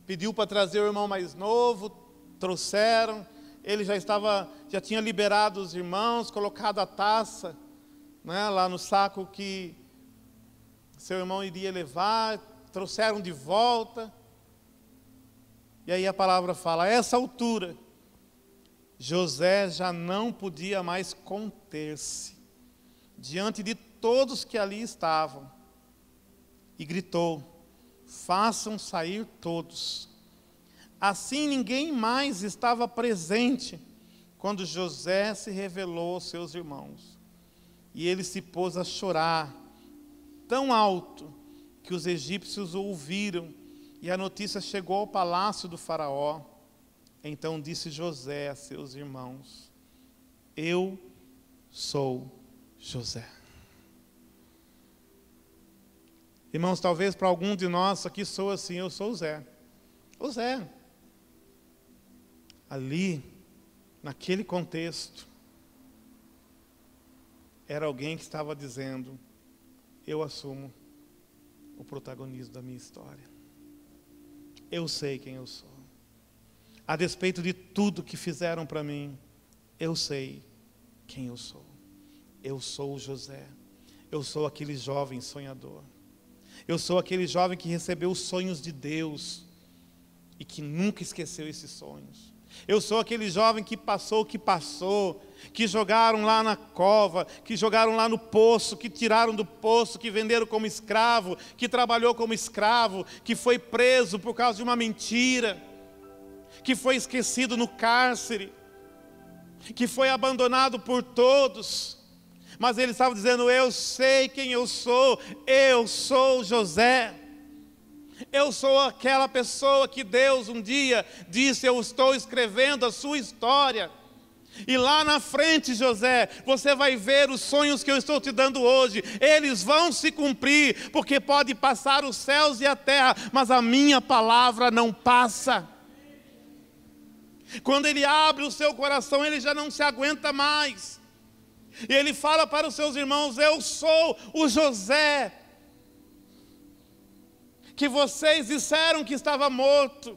pediu para trazer o irmão mais novo, trouxeram, ele já tinha liberado os irmãos, colocado a taça, lá no saco que seu irmão iria levar, trouxeram de volta. E aí a palavra fala: a essa altura, José já não podia mais conter-se diante de todos que ali estavam, e gritou: façam sair todos. Assim ninguém mais estava presente quando José se revelou aos seus irmãos. E ele se pôs a chorar tão alto que os egípcios o ouviram, e a notícia chegou ao palácio do faraó. Então disse José a seus irmãos: eu sou José. Irmãos, talvez para algum de nós aqui soa assim: eu sou o Zé. O Zé. Ali, naquele contexto, era alguém que estava dizendo: eu assumo o protagonismo da minha história. Eu sei quem eu sou. A despeito de tudo que fizeram para mim, eu sei quem eu sou. Eu sou o José. Eu sou aquele jovem sonhador. Eu sou aquele jovem que recebeu os sonhos de Deus e que nunca esqueceu esses sonhos. Eu sou aquele jovem que passou o que passou, que jogaram lá na cova, que jogaram lá no poço, que tiraram do poço, que venderam como escravo, que trabalhou como escravo, que foi preso por causa de uma mentira, que foi esquecido no cárcere, que foi abandonado por todos. Mas ele estava dizendo: eu sei quem eu sou José. Eu sou aquela pessoa que Deus um dia disse: eu estou escrevendo a sua história. E lá na frente, José, você vai ver os sonhos que eu estou te dando hoje. Eles vão se cumprir, porque pode passar os céus e a terra, mas a minha palavra não passa. Quando ele abre o seu coração, ele já não se aguenta mais. E ele fala para os seus irmãos: eu sou o José. que vocês disseram que estava morto.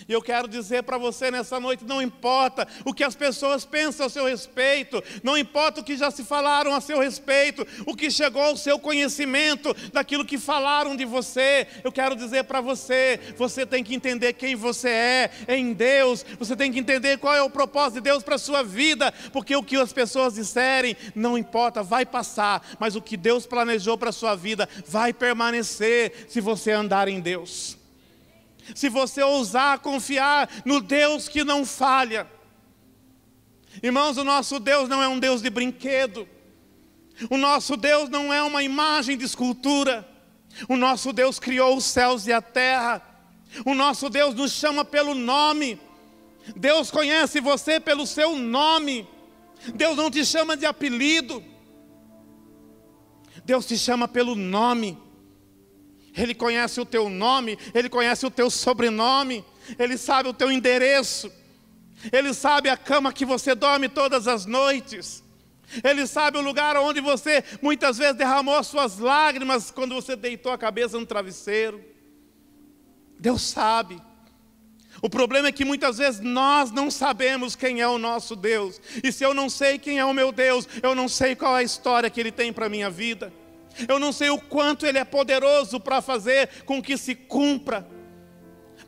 E eu quero dizer para você nessa noite, não importa o que as pessoas pensam a seu respeito, não importa o que já se falaram a seu respeito, o que chegou ao seu conhecimento daquilo que falaram de você, eu quero dizer para você, você tem que entender quem você é em Deus, você tem que entender qual é o propósito de Deus para a sua vida, porque o que as pessoas disserem, não importa, vai passar, mas o que Deus planejou para a sua vida, vai permanecer se você andar em Deus. Se você ousar confiar no Deus que não falha. Irmãos, o nosso Deus não é um Deus de brinquedo. O nosso Deus não é uma imagem de escultura. O nosso Deus criou os céus e a terra. O nosso Deus nos chama pelo nome. Deus conhece você pelo seu nome. Deus não te chama de apelido. Deus te chama pelo nome. Ele conhece o teu nome, Ele conhece o teu sobrenome, Ele sabe o teu endereço, Ele sabe a cama que você dorme todas as noites, Ele sabe o lugar onde você muitas vezes derramou as suas lágrimas quando você deitou a cabeça no travesseiro. Deus sabe. O problema é que muitas vezes nós não sabemos quem é o nosso Deus. E se eu não sei quem é o meu Deus, eu não sei qual é a história que Ele tem para a minha vida. Eu não sei o quanto Ele é poderoso para fazer com que se cumpra.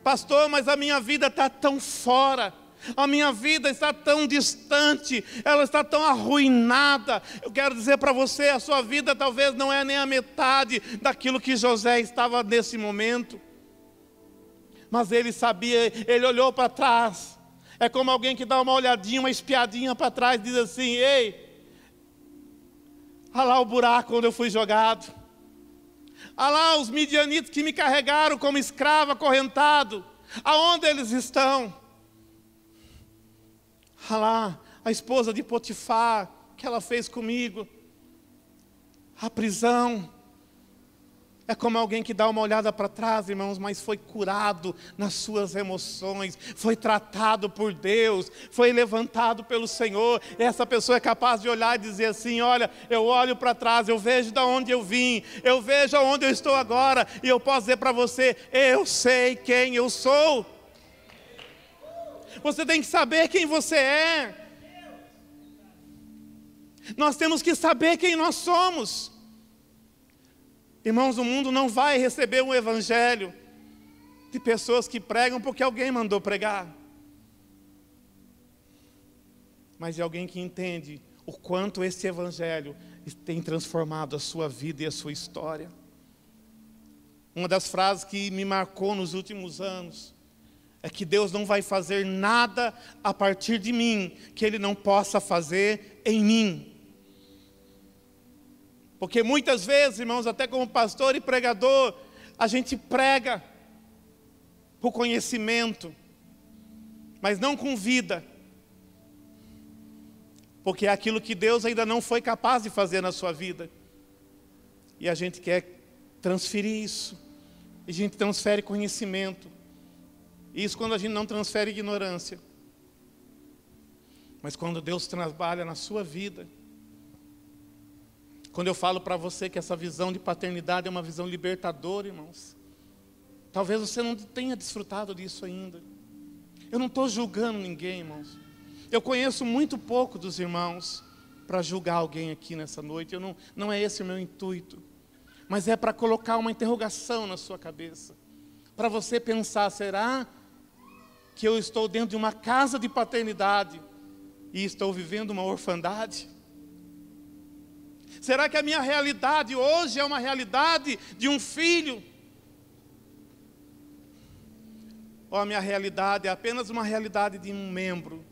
Pastor, mas a minha vida está tão fora. A minha vida está tão distante. Ela está tão arruinada. Eu quero dizer para você, a sua vida talvez não é nem a metade daquilo que José estava nesse momento. Mas ele sabia, ele olhou para trás. É como alguém que dá uma olhadinha, uma espiadinha para trás e diz assim: ei, olha lá o buraco onde eu fui jogado. Olha lá os midianitas que me carregaram como escravo acorrentado. Aonde eles estão? Olha lá a esposa de Potifar, que ela fez comigo. A prisão. É como alguém que dá uma olhada para trás, irmãos, mas foi curado nas suas emoções, foi tratado por Deus, foi levantado pelo Senhor. Essa pessoa é capaz de olhar e dizer assim: olha, eu olho para trás, eu vejo de onde eu vim, eu vejo aonde eu estou agora, e eu posso dizer para você, eu sei quem eu sou. Você tem que saber quem você é. Nós temos que saber quem nós somos. Irmãos, o mundo não vai receber um evangelho de pessoas que pregam porque alguém mandou pregar. Mas de alguém que entende o quanto esse evangelho tem transformado a sua vida e a sua história. Uma das frases que me marcou nos últimos anos é que Deus não vai fazer nada a partir de mim que Ele não possa fazer em mim. Porque muitas vezes, irmãos, até como pastor e pregador, a gente prega por conhecimento, mas não com vida. Porque é aquilo que Deus ainda não foi capaz de fazer na sua vida. E a gente quer transferir isso. E a gente transfere conhecimento. Isso quando a gente não transfere ignorância. Mas quando Deus trabalha na sua vida. Quando eu falo para você que essa visão de paternidade é uma visão libertadora, irmãos. Talvez você não tenha desfrutado disso ainda. Eu não estou julgando ninguém, irmãos. Eu conheço muito pouco dos irmãos para julgar alguém aqui nessa noite. Não é esse o meu intuito. Mas é para colocar uma interrogação na sua cabeça. Para você pensar, será que eu estou dentro de uma casa de paternidade e estou vivendo uma orfandade? Será que a minha realidade hoje é uma realidade de um filho? Ou a minha realidade é apenas uma realidade de um membro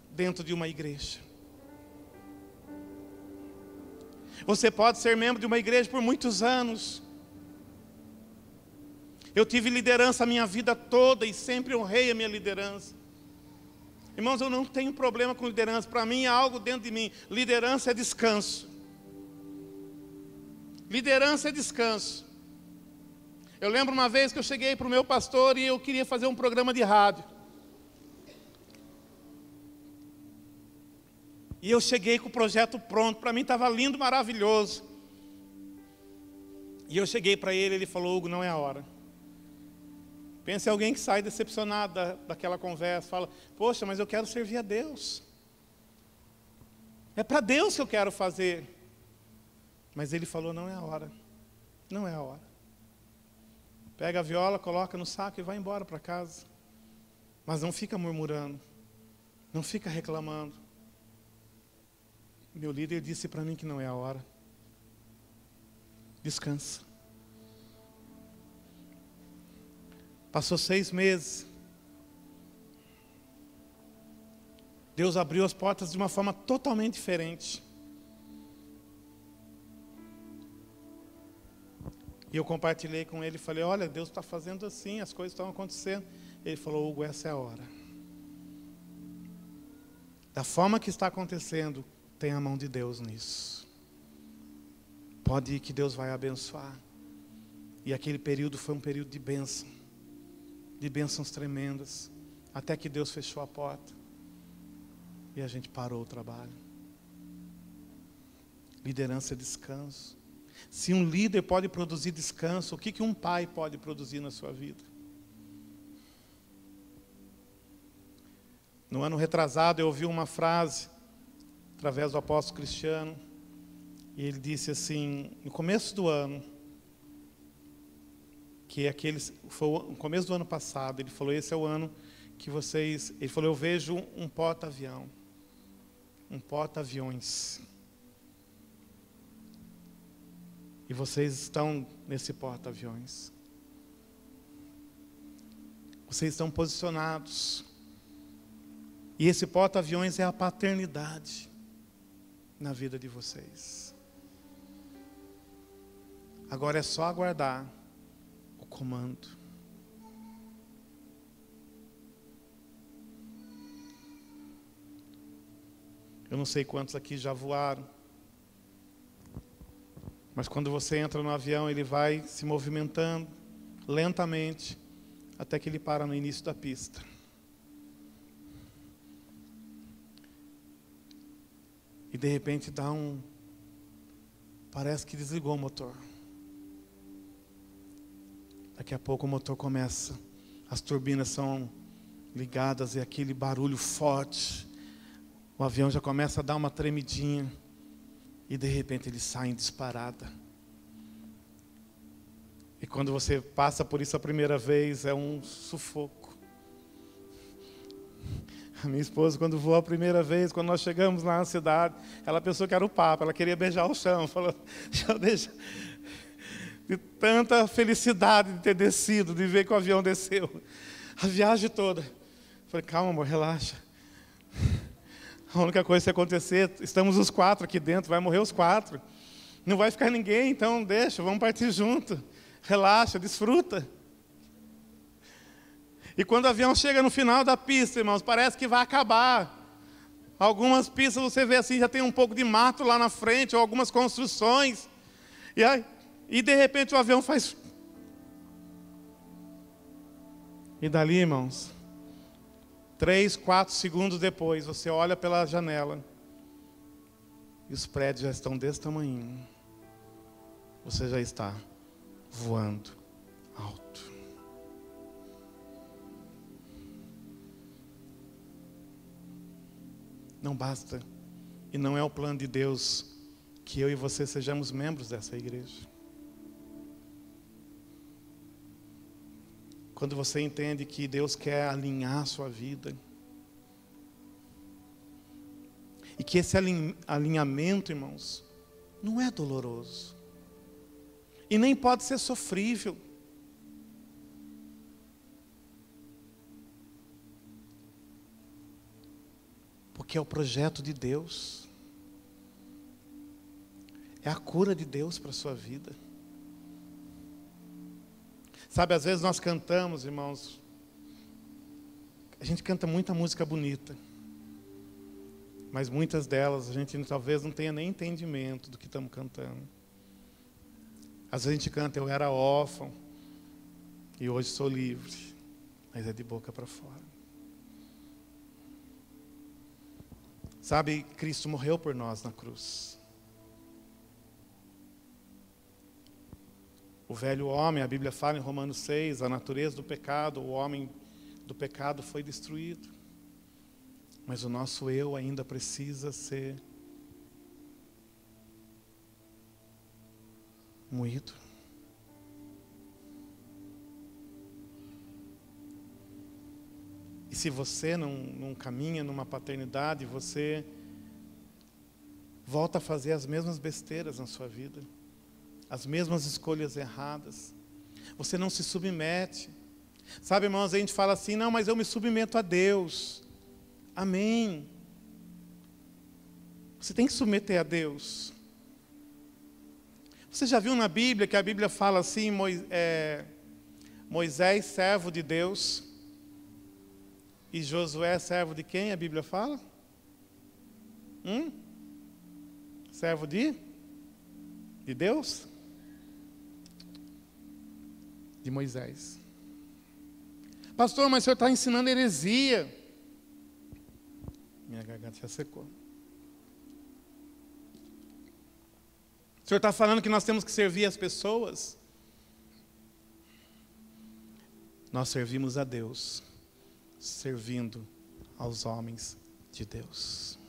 dentro de uma igreja? Você pode ser membro de uma igreja por muitos anos. Eu tive liderança a minha vida toda e sempre honrei a minha liderança. Irmãos, eu não tenho problema com liderança. Para mim é algo dentro de mim. Liderança é descanso. Liderança é descanso. Eu lembro uma vez que eu cheguei para o meu pastor e eu queria fazer um programa de rádio. E eu cheguei com o projeto pronto. Para mim estava lindo, maravilhoso. E eu cheguei para ele, ele falou: Hugo, não é a hora. Pensa em alguém que sai decepcionado daquela conversa, fala: poxa, mas eu quero servir a Deus. É para Deus que eu quero fazer. Mas ele falou: não é a hora. Não é a hora. Pega a viola, coloca no saco e vai embora para casa. Mas não fica murmurando. Não fica reclamando. Meu líder disse para mim que não é a hora. Descansa. Passou 6 meses. Deus abriu as portas de uma forma totalmente diferente. E eu compartilhei com ele e falei: olha, Deus está fazendo assim, as coisas estão acontecendo. Ele falou: Hugo, essa é a hora. Da forma que está acontecendo, tem a mão de Deus nisso. Pode ir que Deus vai abençoar. E aquele período foi um período de bênção. De bênçãos tremendas. Até que Deus fechou a porta. E a gente parou o trabalho. Liderança é descanso. Se um líder pode produzir descanso, o que um pai pode produzir na sua vida? No ano retrasado eu ouvi uma frase, através do apóstolo Cristiano, e ele disse assim, no começo do ano, foi o começo do ano passado, ele falou: esse é o ano que vocês... Ele falou: eu vejo um porta-avião, um porta-aviões. E vocês estão nesse porta-aviões. Vocês estão posicionados. E esse porta-aviões é a paternidade na vida de vocês. Agora é só aguardar o comando. Eu não sei quantos aqui já voaram. Mas quando você entra no avião, ele vai se movimentando lentamente até que ele para no início da pista. E de repente parece que desligou o motor. Daqui a pouco o motor começa, as turbinas são ligadas e aquele barulho forte. O avião já começa a dar uma tremidinha. E de repente ele sai em disparada. E quando você passa por isso a primeira vez, é um sufoco. A minha esposa, quando voou a primeira vez, quando nós chegamos lá na cidade, ela pensou que era o Papa, ela queria beijar o chão. Falou: deixa eu beijar. De tanta felicidade de ter descido, de ver que o avião desceu. A viagem toda. Falei: calma, amor, relaxa. A única coisa que acontecer, estamos os 4 aqui dentro, vai morrer os 4. Não vai ficar ninguém, então deixa, vamos partir junto. Relaxa, desfruta. E quando o avião chega no final da pista, irmãos, parece que vai acabar. Algumas pistas você vê assim, já tem um pouco de mato lá na frente, ou algumas construções. E de repente o avião faz... E dali, irmãos... 3, 4 segundos depois, você olha pela janela e os prédios já estão desse tamanho. Você já está voando alto. Não basta, e não é o plano de Deus que eu e você sejamos membros dessa igreja. Quando você entende que Deus quer alinhar a sua vida. E que esse alinhamento, irmãos, não é doloroso. E nem pode ser sofrível. Porque é o projeto de Deus. É a cura de Deus para a sua vida. Sabe, às vezes nós cantamos, irmãos, a gente canta muita música bonita, mas muitas delas a gente talvez não tenha nem entendimento do que estamos cantando. Às vezes a gente canta: eu era órfão e hoje sou livre, mas é de boca para fora. Sabe, Cristo morreu por nós na cruz. O velho homem, a Bíblia fala em Romanos 6, a natureza do pecado, o homem do pecado foi destruído. Mas o nosso eu ainda precisa ser moído. E se você não caminha numa paternidade, você volta a fazer as mesmas besteiras na sua vida, as mesmas escolhas erradas. Você não se submete. Sabe, irmãos, a gente fala assim, não, mas eu me submeto a Deus. Amém. Você tem que submeter a Deus. Você já viu na Bíblia que a Bíblia fala assim, Moisés, servo de Deus, e Josué, servo de quem a Bíblia fala? Servo de Deus? De Moisés. Pastor, mas o senhor está ensinando heresia. Minha garganta já secou. O senhor está falando que nós temos que servir as pessoas? Nós servimos a Deus, servindo aos homens de Deus.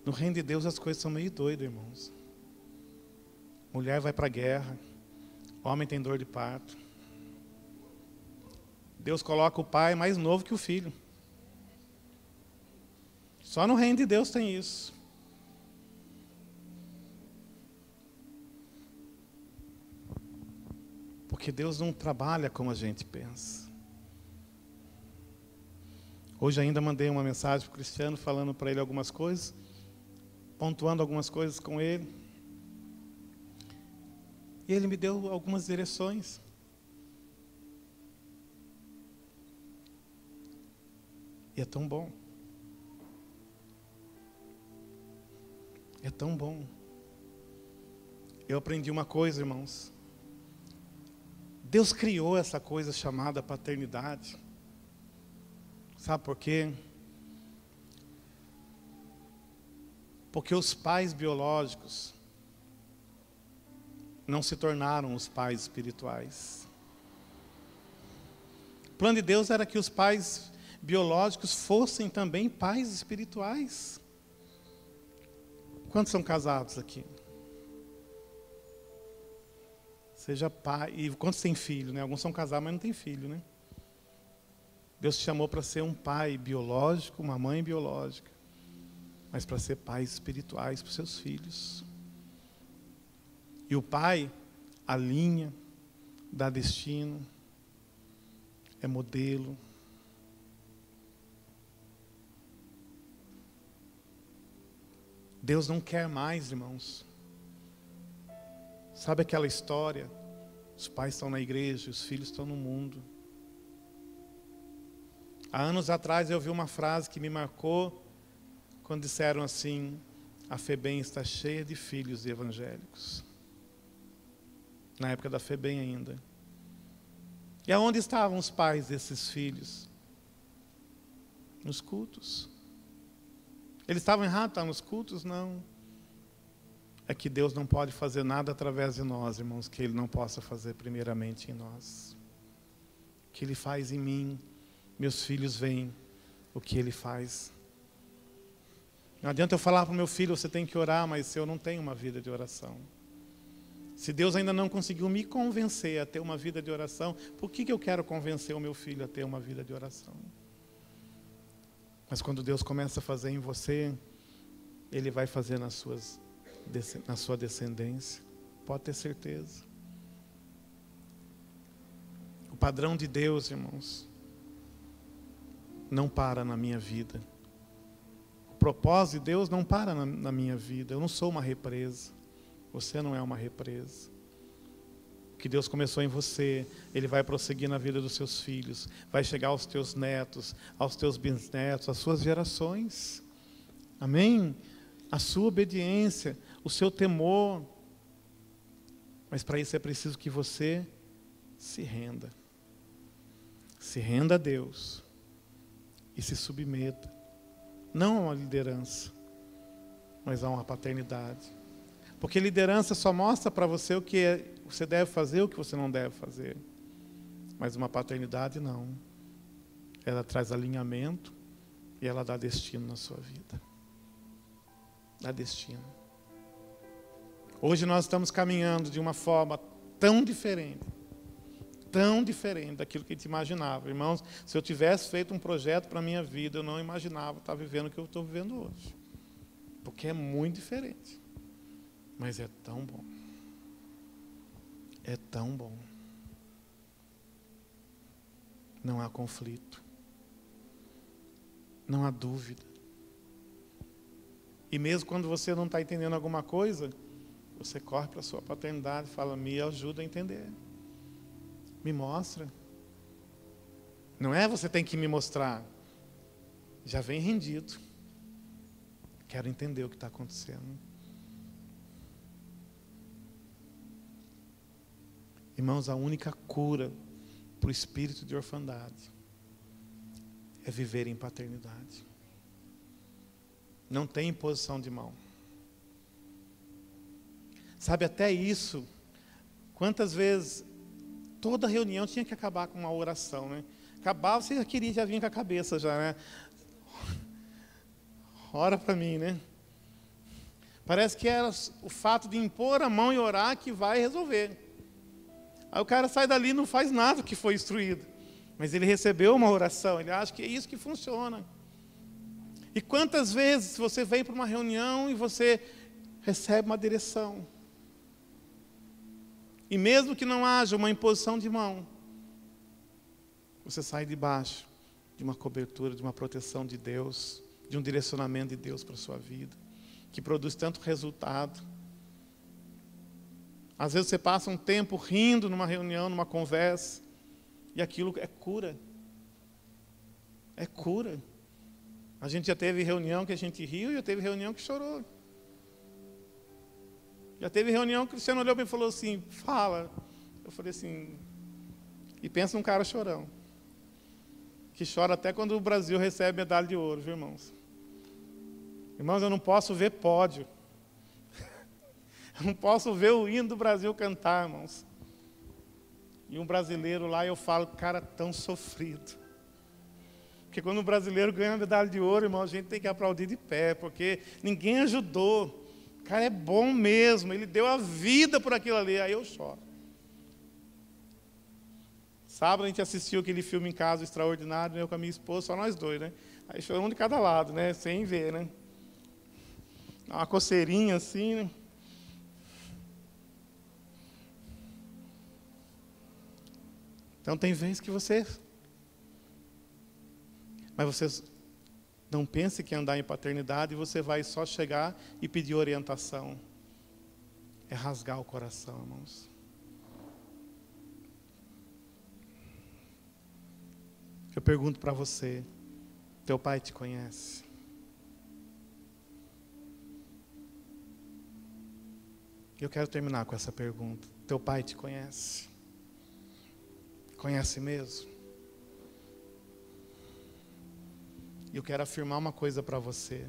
No reino de Deus as coisas são meio doidas, irmãos. Mulher vai para a guerra, homem tem dor de parto. Deus coloca o pai mais novo que o filho. Só no reino de Deus tem isso. Porque Deus não trabalha como a gente pensa. Hoje ainda mandei uma mensagem para o Cristiano falando para ele algumas coisas, pontuando algumas coisas com ele. E ele me deu algumas direções. E é tão bom. É tão bom. Eu aprendi uma coisa, irmãos. Deus criou essa coisa chamada paternidade. Sabe por quê? Porque os pais biológicos não se tornaram os pais espirituais. O plano de Deus era que os pais biológicos fossem também pais espirituais. Quantos são casados aqui? Seja pai. E quantos têm filho, né? Alguns são casados, mas não têm filho, né? Deus te chamou para ser um pai biológico, uma mãe biológica, mas para ser pais espirituais para os seus filhos. E o pai alinha, dá destino, é modelo. Deus não quer mais, irmãos. Sabe aquela história? Os pais estão na igreja, os filhos estão no mundo. Há anos atrás eu vi uma frase que me marcou, quando disseram assim: a FEBEM está cheia de filhos evangélicos. Na época da FEBEM ainda. E aonde estavam os pais desses filhos? Nos cultos. Eles estavam errados, estavam nos cultos? Não. É que Deus não pode fazer nada através de nós, irmãos, que Ele não possa fazer primeiramente em nós. O que Ele faz em mim, meus filhos veem o que Ele faz. Não adianta eu falar para o meu filho, você tem que orar, mas se eu não tenho uma vida de oração. Se Deus ainda não conseguiu me convencer a ter uma vida de oração, por que eu quero convencer o meu filho a ter uma vida de oração? Mas quando Deus começa a fazer em você, Ele vai fazer na sua descendência. Pode ter certeza. O padrão de Deus, irmãos, não para na minha vida. O propósito de Deus não para na minha vida. Eu não sou uma represa. Você não é uma represa. O que Deus começou em você, Ele vai prosseguir na vida dos seus filhos. Vai chegar aos teus netos, aos teus bisnetos, às suas gerações. Amém? A sua obediência, o seu temor. Mas para isso é preciso que você se renda. Se renda a Deus. E se submeta. Não a uma liderança. mas há uma paternidade. Porque liderança só mostra para você o que você deve fazer e o que você não deve fazer. Mas uma paternidade não. Ela traz alinhamento e ela dá destino na sua vida. Dá destino. Hoje nós estamos caminhando de uma forma tão diferente daquilo que a gente imaginava. Irmãos, se eu tivesse feito um projeto para a minha vida, eu não imaginava estar vivendo o que eu estou vivendo hoje. Porque é muito diferente. Mas é tão bom. É tão bom. Não há conflito. Não há dúvida. E mesmo quando você não está entendendo alguma coisa, você corre para a sua paternidade e fala, me ajuda a entender. Me mostra. Não é você tem que me mostrar. Já vem rendido. Quero entender o que está acontecendo. Irmãos, a única cura para o espírito de orfandade é viver em paternidade. Não tem imposição de mão. Sabe, até isso, quantas vezes, toda reunião tinha que acabar com uma oração, né? Acabava, você já vinha com a cabeça já, né? Ora para mim, né? Parece que era o fato de impor a mão e orar que vai resolver. Aí o cara sai dali e não faz nada que foi instruído. Mas ele recebeu uma oração, ele acha que é isso que funciona. E quantas vezes você vem para uma reunião e você recebe uma direção. E mesmo que não haja uma imposição de mão, você sai debaixo de uma cobertura, de uma proteção de Deus, de um direcionamento de Deus para a sua vida, que produz tanto resultado. Às vezes você passa um tempo rindo numa reunião, numa conversa, e aquilo é cura. É cura. A gente já teve reunião que a gente riu e já teve reunião que chorou. Já teve reunião que o Cristiano olhou para mim e falou assim, fala. Eu falei assim, e pensa num cara chorão. Que chora até quando o Brasil recebe medalha de ouro, viu, irmãos? Irmãos, eu não posso ver pódio. Eu não posso ver o hino do Brasil cantar, irmãos. E um brasileiro lá, eu falo, cara, tão sofrido. Porque quando o brasileiro ganha a medalha de ouro, irmão, a gente tem que aplaudir de pé, porque ninguém ajudou. O cara é bom mesmo, ele deu a vida por aquilo ali, aí eu choro. Sábado a gente assistiu aquele filme em casa, Extraordinário, eu com a minha esposa, só nós dois, né? Aí choramos um de cada lado, né? Sem ver, né? Uma coceirinha assim, né? Então tem vezes que você... Mas você não pense que andar em paternidade você vai só chegar e pedir orientação. É rasgar o coração, irmãos. Eu pergunto para você, teu pai te conhece? Eu quero terminar com essa pergunta. Teu pai te conhece? Conhece mesmo? E eu quero afirmar uma coisa para você.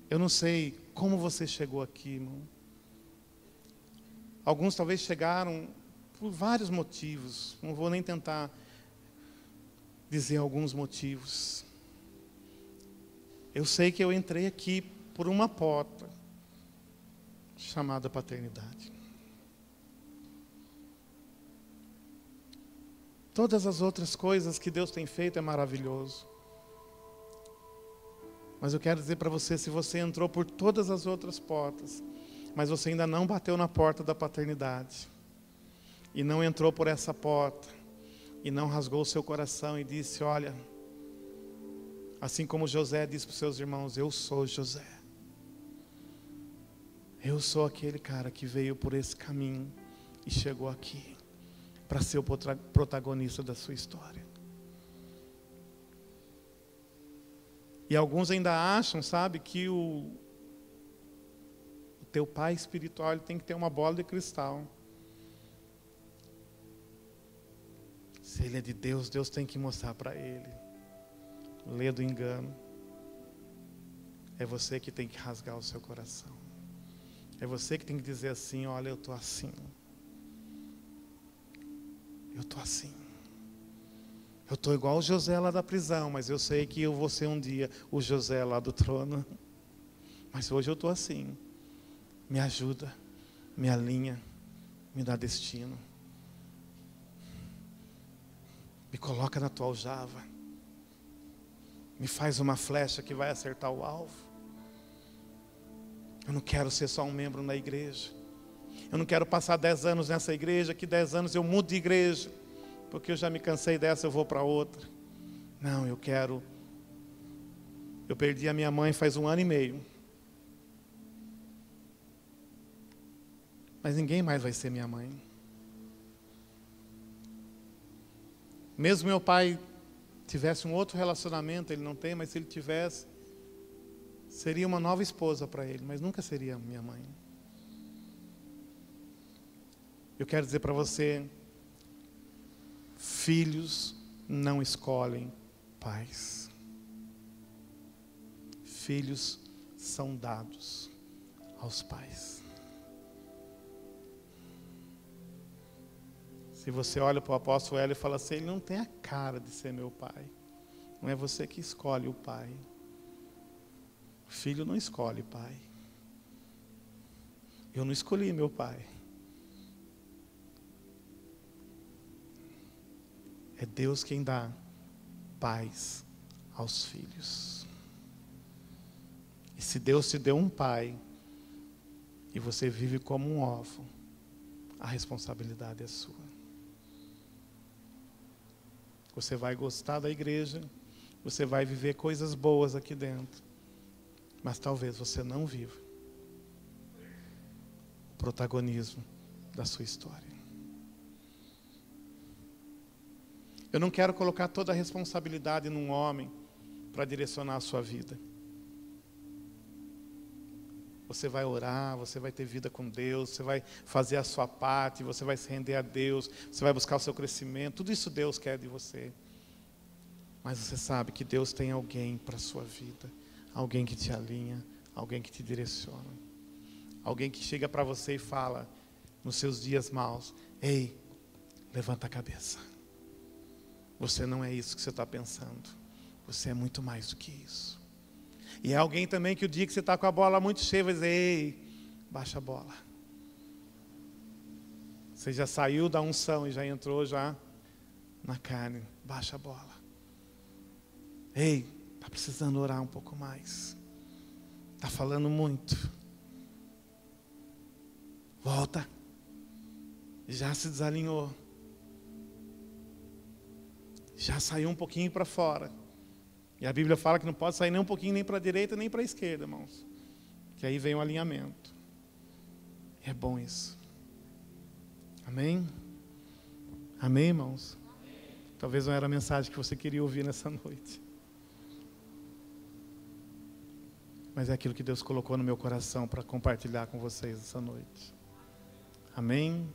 Eu não sei como você chegou aqui, irmão. Alguns talvez chegaram por vários motivos. Não vou nem tentar dizer alguns motivos. Eu sei que eu entrei aqui por uma porta chamada paternidade. Todas as outras coisas que Deus tem feito é maravilhoso. Mas eu quero dizer para você, se você entrou por todas as outras portas, mas você ainda não bateu na porta da paternidade, e não entrou por essa porta, e não rasgou o seu coração e disse, olha, assim como José disse para os seus irmãos, eu sou José. Eu sou aquele cara que veio por esse caminho e chegou aqui para ser o protagonista da sua história. E alguns ainda acham, sabe, que o teu pai espiritual ele tem que ter uma bola de cristal. Se ele é de Deus, Deus tem que mostrar para ele. Lê do engano. É você que tem que rasgar o seu coração. É você que tem que dizer assim: olha, eu estou assim. Eu estou assim. Eu estou igual o José lá da prisão, mas eu sei que eu vou ser um dia o José lá do trono. Mas hoje eu estou assim. Me ajuda, me alinha, me dá destino. Me coloca na tua aljava. Me faz uma flecha que vai acertar o alvo. Eu não quero ser só um membro na igreja. Eu não quero passar 10 anos nessa igreja, que 10 anos eu mudo de igreja, porque eu já me cansei dessa, eu vou para outra. Não, eu quero. Eu perdi a minha mãe faz 1 ano e meio. Mas ninguém mais vai ser minha mãe. Mesmo meu pai tivesse um outro relacionamento, ele não tem, mas se ele tivesse, seria uma nova esposa para ele, mas nunca seria minha mãe. Eu quero dizer para você, filhos não escolhem pais. Filhos são dados aos pais. Se você olha para o apóstolo Hélio e fala assim: ele não tem a cara de ser meu pai. Não é você que escolhe o pai. O filho não escolhe pai. Eu não escolhi meu pai. É Deus quem dá pais aos filhos. E se Deus te deu um pai, e você vive como um órfão, a responsabilidade é sua. Você vai gostar da igreja, você vai viver coisas boas aqui dentro, mas talvez você não viva o protagonismo da sua história. Eu não quero colocar toda a responsabilidade num homem para direcionar a sua vida. Você vai orar, você vai ter vida com Deus, você vai fazer a sua parte, você vai se render a Deus, você vai buscar o seu crescimento, tudo isso Deus quer de você. Mas você sabe que Deus tem alguém para a sua vida, alguém que te alinha, alguém que te direciona. Alguém que chega para você e fala, nos seus dias maus: ei, levanta a cabeça. Você não é isso que você está pensando. Você é muito mais do que isso. E é alguém também que o dia que você está com a bola muito cheia, vai dizer: ei, baixa a bola. Você já saiu da unção e já entrou já na carne. Baixa a bola. Ei, está precisando orar um pouco mais. Está falando muito. Volta. Já se desalinhou. Já saiu um pouquinho para fora. E a Bíblia fala que não pode sair nem um pouquinho nem para a direita nem para a esquerda, irmãos. Que aí vem o alinhamento. É bom isso. Amém? Amém, irmãos? Talvez não era a mensagem que você queria ouvir nessa noite. Mas é aquilo que Deus colocou no meu coração para compartilhar com vocês essa noite. Amém?